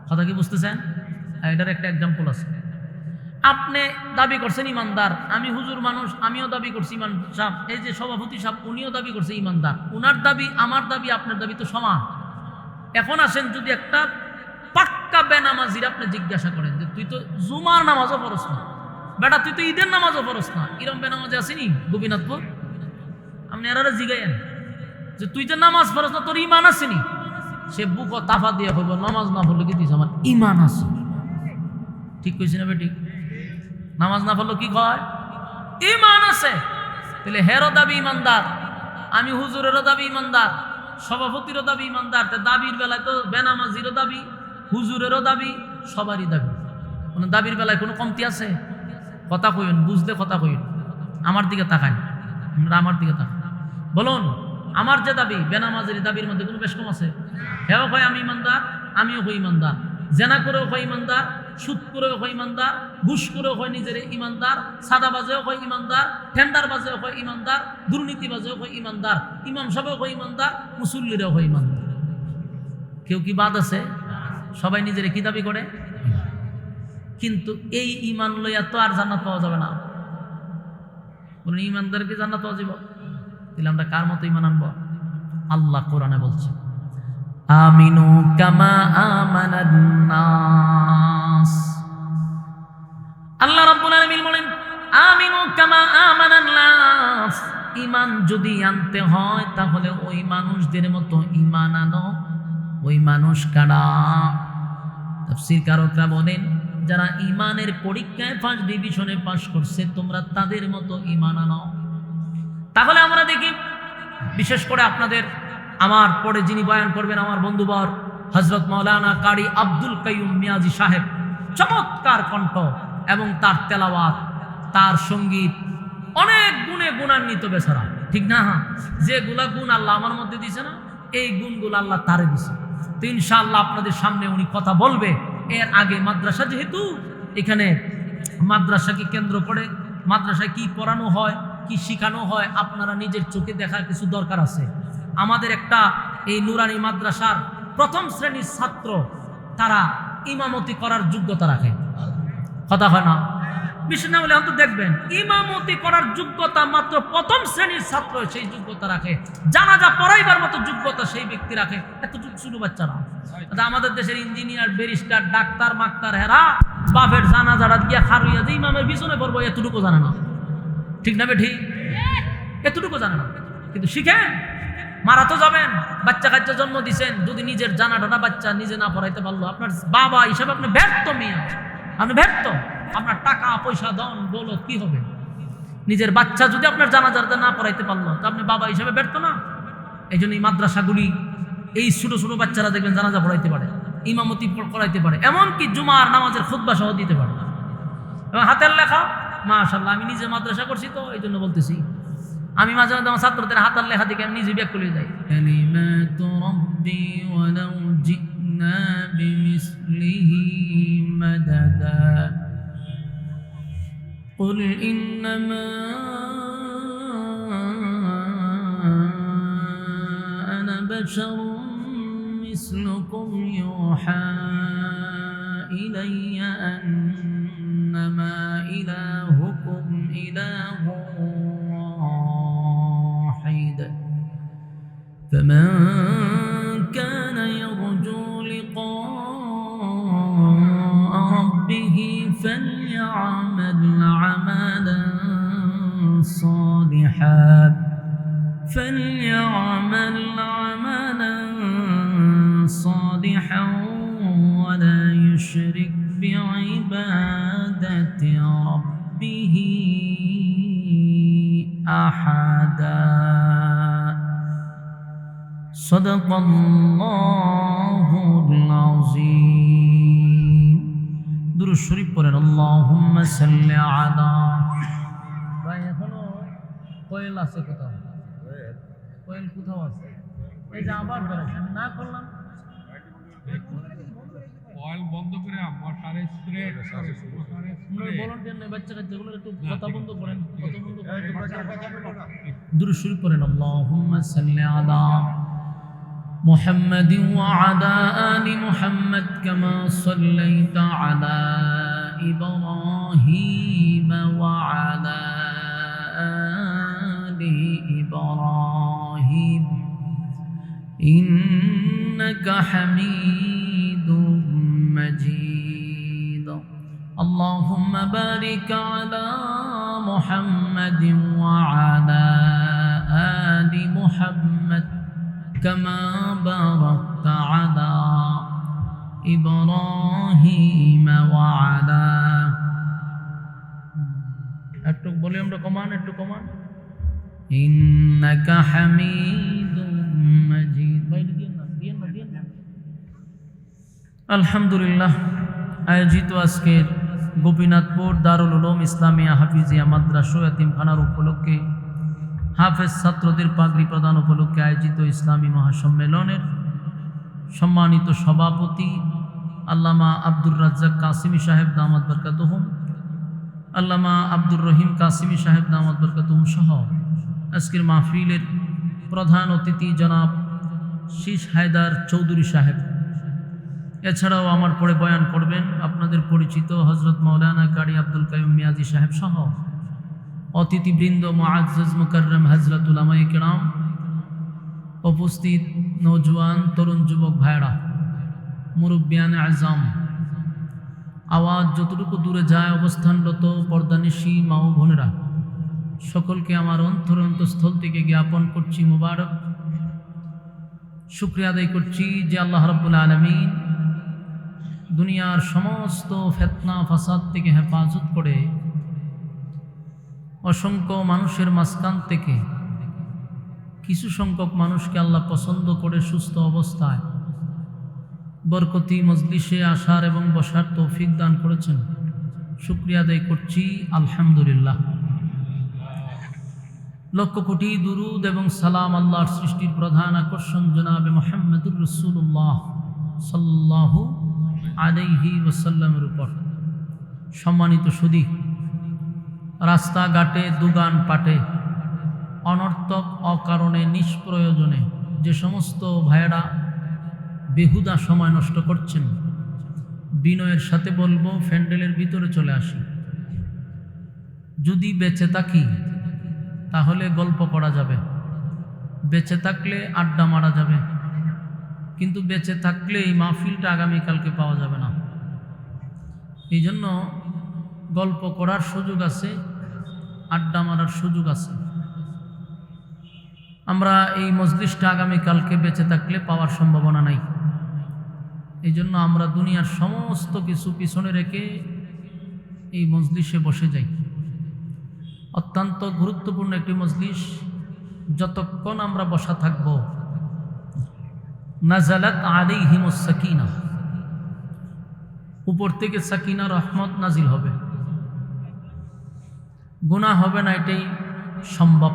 কথা কি বুঝতেছেন? এটার একটা এক্সাম্পল আছে। আপনি দাবি করছেন ঈমানদার, আমি হুজুর মানুষ, আমিও দাবি করছি ঈমান সাহেব, এই যে সভাপতি সাহেব উনিও দাবি করছে ঈমানদার। উনার দাবি আমার দাবি আপনার দাবি তো সমান। এখন আসেন যদি একটা পাক্কা বেনামাজির আপনি জিজ্ঞাসা করেন যে তুই তো জুমার নামাজও পড়স না, বেটা তুই তো ঈদের নামাজও পড়স না, এরকম বেনামাজি আসেনি গোপীনাথপুর? আপনি এরা জিগাইয়েন যে তুই তো নামাজ পড়স না, তোর ঈমান আসেনি? সে বুক তাফা দিয়ে হইব নামাজ না পড়লে কি দিস আমার ঈমান আছে। ঠিক কইছি না বেটি? নামাজ না পড়লো কি কয়? ঈমান আছে। তাহলে হেরো দাবি ঈমানদার, আমি হুজুরেরও দাবি ঈমানদার, সভাপতিরও দাবি ঈমানদার। দাবির বেলায় তো বেনামাজিরও দাবি, হুজুরেরও দাবি, সবারই দাবি। কোনো দাবির বেলায় কোনো কমতি আছে? কথা কইন, বুঝতে কথা কইন। আমার দিকে তাকান, আমরা আমার দিকে তাকান। বলুন আমার যে দাবি বেনামাজির দাবির মধ্যে কোনো বেশ কম আছে? হেও হয় আমি ঈমানদার, আমিও হই ঈমানদার। জেনা করেও হয় ঈমানদার, সুদ করেও হয় ঈমানদার, ঘুষ করেও হয় নিজের ঈমানদার, সাদাবাজেও হয় ঈমানদার, টেন্ডারবাজেও হয় ঈমানদার, দুর্নীতিবাজেও হয় ঈমানদার, ইমাম সাহেবও হয় ঈমানদার, মুসল্লিরাও হয় ঈমানদার। কেউ কি বাদ আছে? সবাই নিজের কি দাবি করে? কিন্তু এই ঈমান লইয়া তো আর জান্নাত পাওয়া যাবে না। বলুন ঈমানদারকে জান্নাত পাওয়া যাবে? তাহলে আমরা কার মতো ঈমান আনবো? আল্লাহ কোরআনে বলছে আমিনু কামা আমানান নাস। আল্লাহ রাব্বুল আলামিন বলেন আমিনু কামা আমানান নাস। ঈমান যদি আনতে হয় তাহলে ওই মানুষদের মতো ঈমান আনো। ওই মানুষ কারা? তাফসীর কারকরা বলেন যারা ঈমানের পরীক্ষায় ফার্স্ট ডিভিশনে পাস করছে তোমরা তাদের মতো ঈমান আনো। তাহলে আমরা দেখি বিশেষ করে আপনাদের আমার পরে যিনি বয়ান করবেন আমার বন্ধুবর হযরত মাওলানা কারি আব্দুল কাইয়ুম মিয়াজি সাহেব, চমৎকার কণ্ঠ এবং তার তেলাওয়াত, তার সঙ্গীত অনেক গুণে গুণান্বিত বেচারা। ঠিক না? যে গুণ আল্লাহ আমার মধ্যে দিছে না, এই গুণগুলো আল্লাহ তারে দিছে। তো ইনশাআল্লাহ আপনাদের সামনে উনি কথা বলবে। এর আগে মাদ্রাসা, যেহেতু এখানে মাদ্রাসাকে কেন্দ্র করে মাদ্রাসায় কি পড়ানো হয়, কি শিখানো হয় আপনারা নিজের চোখে দেখার কিছু দরকার আছে। আমাদের একটা এই নুরানি মাদ্রাসার প্রথম শ্রেণীর ছাত্র, তারা ইমামতি করার যোগ্যতা রাখে। কথা হয় না? বিশেষ না হলে হয়তো দেখবেন ইমামতি করার যোগ্যতা মাত্র প্রথম শ্রেণীর ছাত্র সেই যোগ্যতা রাখে। জানাজা পড়াইবার মতো যোগ্যতা সেই ব্যক্তি রাখে। এতটুকু ছোট বাচ্চারা। আমাদের দেশের ইঞ্জিনিয়ার, ব্যারিস্টার, ডাক্তার, মাক্তার হেরা বাপের জানাজাটা গিয়া খারুইয়া যে ইমামের পিছনে পড়বো এতটুকু জানে না। ঠিক না ঠিক? এতটুকু জানে না, কিন্তু শিখেন। মারা তো যাবেন, বাচ্চা কাচ্চা জন্ম দিচ্ছেন, যদি নিজের জানাটা বাচ্চা নিজে না পড়াইতে পারলো আপনার বাবা হিসাবে আপনি ব্যর্থ। মিয়া আপনি ব্যর্থ। আপনার টাকা পয়সা দন বলো কি হবে? নিজের বাচ্চা যদি আপনার জানাজাতে না পড়াইতে পারলো তো আপনি বাবা হিসাবে ব্যর্থ না? এই জন্য এই মাদ্রাসাগুলি এই ছোট ছোট বাচ্চারা দেখবেন জানাজা পড়াইতে পারে, ইমামতি করাইতে পারে, এমনকি জুমার নামাজের খুতবা সহ দিতে পারে। এবং হাতের লেখা মাশাআল্লাহ, আমি নিজে মাদ্রাসা করছি তো এই জন্য বলতেছি। আমি মাঝে মাঝে আমার ছাত্রদের হাতের লেখা দেখে আমি নিজে ব্যাক করে যাই। কালিমাতু রাব্বি ওয়ালাউ জিনা বিমিসলিহি মাদাদা কুল ইন্নামা بشر مثلكم يوحى إلي أنما إلهكم إله واحد فمن كان يرجو لقاء ربه فليعمل عملا صالحا ولا يشرك بعبادة ربه أحدا صدق الله العظيم দুরূদ শরীফ পড়েন আল্লাহুম্মা সাল্লি আলা ভাই এখনো কোয়েল আছে কোথাও কোয়েল কোথাও আছে এই যে আবার করেছে আমি না করলাম অয়েল বন্ধ করে মশার স্প্রে ভলান্টিয়ার নেই বাচ্চা কাচ্চাগুলো একটু কথা বন্ধ করেন কথা বন্ধ করেন দুরূদ শরীফ পড়েন আল্লাহুম্মা সাল্লি আলা محمد وعلى آل محمد كما صليت على إبراهيم وعلى آل إبراهيم إنك حميد مجيد اللهم بارك على محمد وعلى آل محمد كما باركت على إبراهيم وعلى একটু ভলিউমটা কমান একটু কমান إنك حميد مجيد আলহামদুলিল্লাহ আয়োজিত আজকের গোপীনাথপুর দারুল উলুম ইসলামিয়া হাফিজিয়া মাদ্রাসা এতিমখানার উপলক্ষে হাফেজ ছাত্রদের পাগড়ি প্রদান উপলক্ষে আয়োজিত ইসলামী মহাসম্মেলনের সম্মানিত সভাপতি আল্লামা আব্দুর রাজ্জাক কাসিমি সাহেব দামাত বরকাতুহুম, আল্লামা আব্দুর রহিম কাসিমি সাহেব দামাত বরকাতুহুম সহ আজকের মাহফিলের প্রধান অতিথি জনাব শীষ হায়দার চৌধুরী সাহেব, এছাড়াও আমার পরে বয়ান করবেন আপনাদের পরিচিত হজরত মাওলানা কারি আব্দুল কাইয়ুম মিয়াজি সাহেব সহ অতিথিবৃন্দ, মুআজ্জাজ মুকাররম হযরত উলামায়ে কেরাম, উপস্থিত নওজোয়ান তরুণ যুবক ভাইরা, মুরব্বিয়ানে আযম, আওয়াজ যতটুকু দূরে যায় অবস্থানরত পর্দানিশী মা ও বোনেরা, সকলকে আমার অন্তরস্থল থেকে জ্ঞাপন করছি মুবারক, শুকরিয়া আদায় করছি যে আল্লাহ রাব্বুল আলামিন দুনিয়ার সমস্ত ফিতনা ফাসাদ থেকে হেফাজত করে অসংখ্য মানুষের মাঝখান থেকে কিছু সংখ্যক মানুষকে আল্লাহ পছন্দ করে সুস্থ অবস্থায় বরকতি মজলিসে আসার এবং বসার তৌফিক দান করেছেন। শুকরিয়া আদায় করছি আলহামদুলিল্লাহ। লক্ষ কোটি দুরুদ এবং সালাম আল্লাহর সৃষ্টির প্রধান আকর্ষণ জনাবে মুহাম্মদুর রাসূলুল্লাহ সাল্লাল্লাহু আলাইহি ওয়াসাল্লামের উপর। সম্মানিত সুধী, রাস্তাঘাটে দুগান পাটে অনর্থক অকারণে নিষ্প্রয়োজনে যে সমস্ত ভাইয়েরা বেহুদা সময় নষ্ট করছেন, বিনয়ের সাথে বলবো ফ্যান্ডেলের ভিতরে চলে আসি। যদি বেঁচে থাকি তাহলে গল্প করা যাবে, বেঁচে থাকলে আড্ডা মারা যাবে, কিন্তু বেঁচে থাকলে এই মাহফিলটা আগামীকালকে পাওয়া যাবে না। এই জন্য গল্প করার সুযোগ আছে, আড্ডা মারার সুযোগ আছে। আমরা এই মজলিসটা আগামীকালকে বেঁচে থাকলে পাওয়ার সম্ভাবনা নাই। এই জন্য আমরা দুনিয়ার সমস্ত কিছু পিছনে রেখে এই মজলিসে বসে যাই। অত্যন্ত গুরুত্বপূর্ণ একটি মজলিস। যতক্ষণ আমরা বসা থাকব, নাজালাত আলাইহিমুস সাকিনা, উপর থেকে সাকিনা রহমত নাজিল হবে। গুনাহ হবে না, এটাই সম্ভব।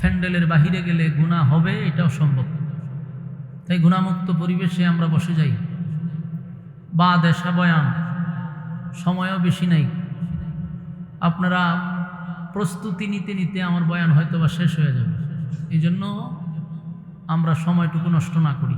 ফ্যান্ডেলের বাহিরে গেলে গুনাহ হবে, এটাও সম্ভব। তাই গুনাহমুক্ত পরিবেশে আমরা বসে যাই। বা দেশা বয়ান, সময়ও বেশি নাই। আপনারা প্রস্তুতি নিতে নিতে আমার বয়ান হয়তো বা শেষ হয়ে যাবে। এই জন্য আমরা সময়টুকু নষ্ট না করি।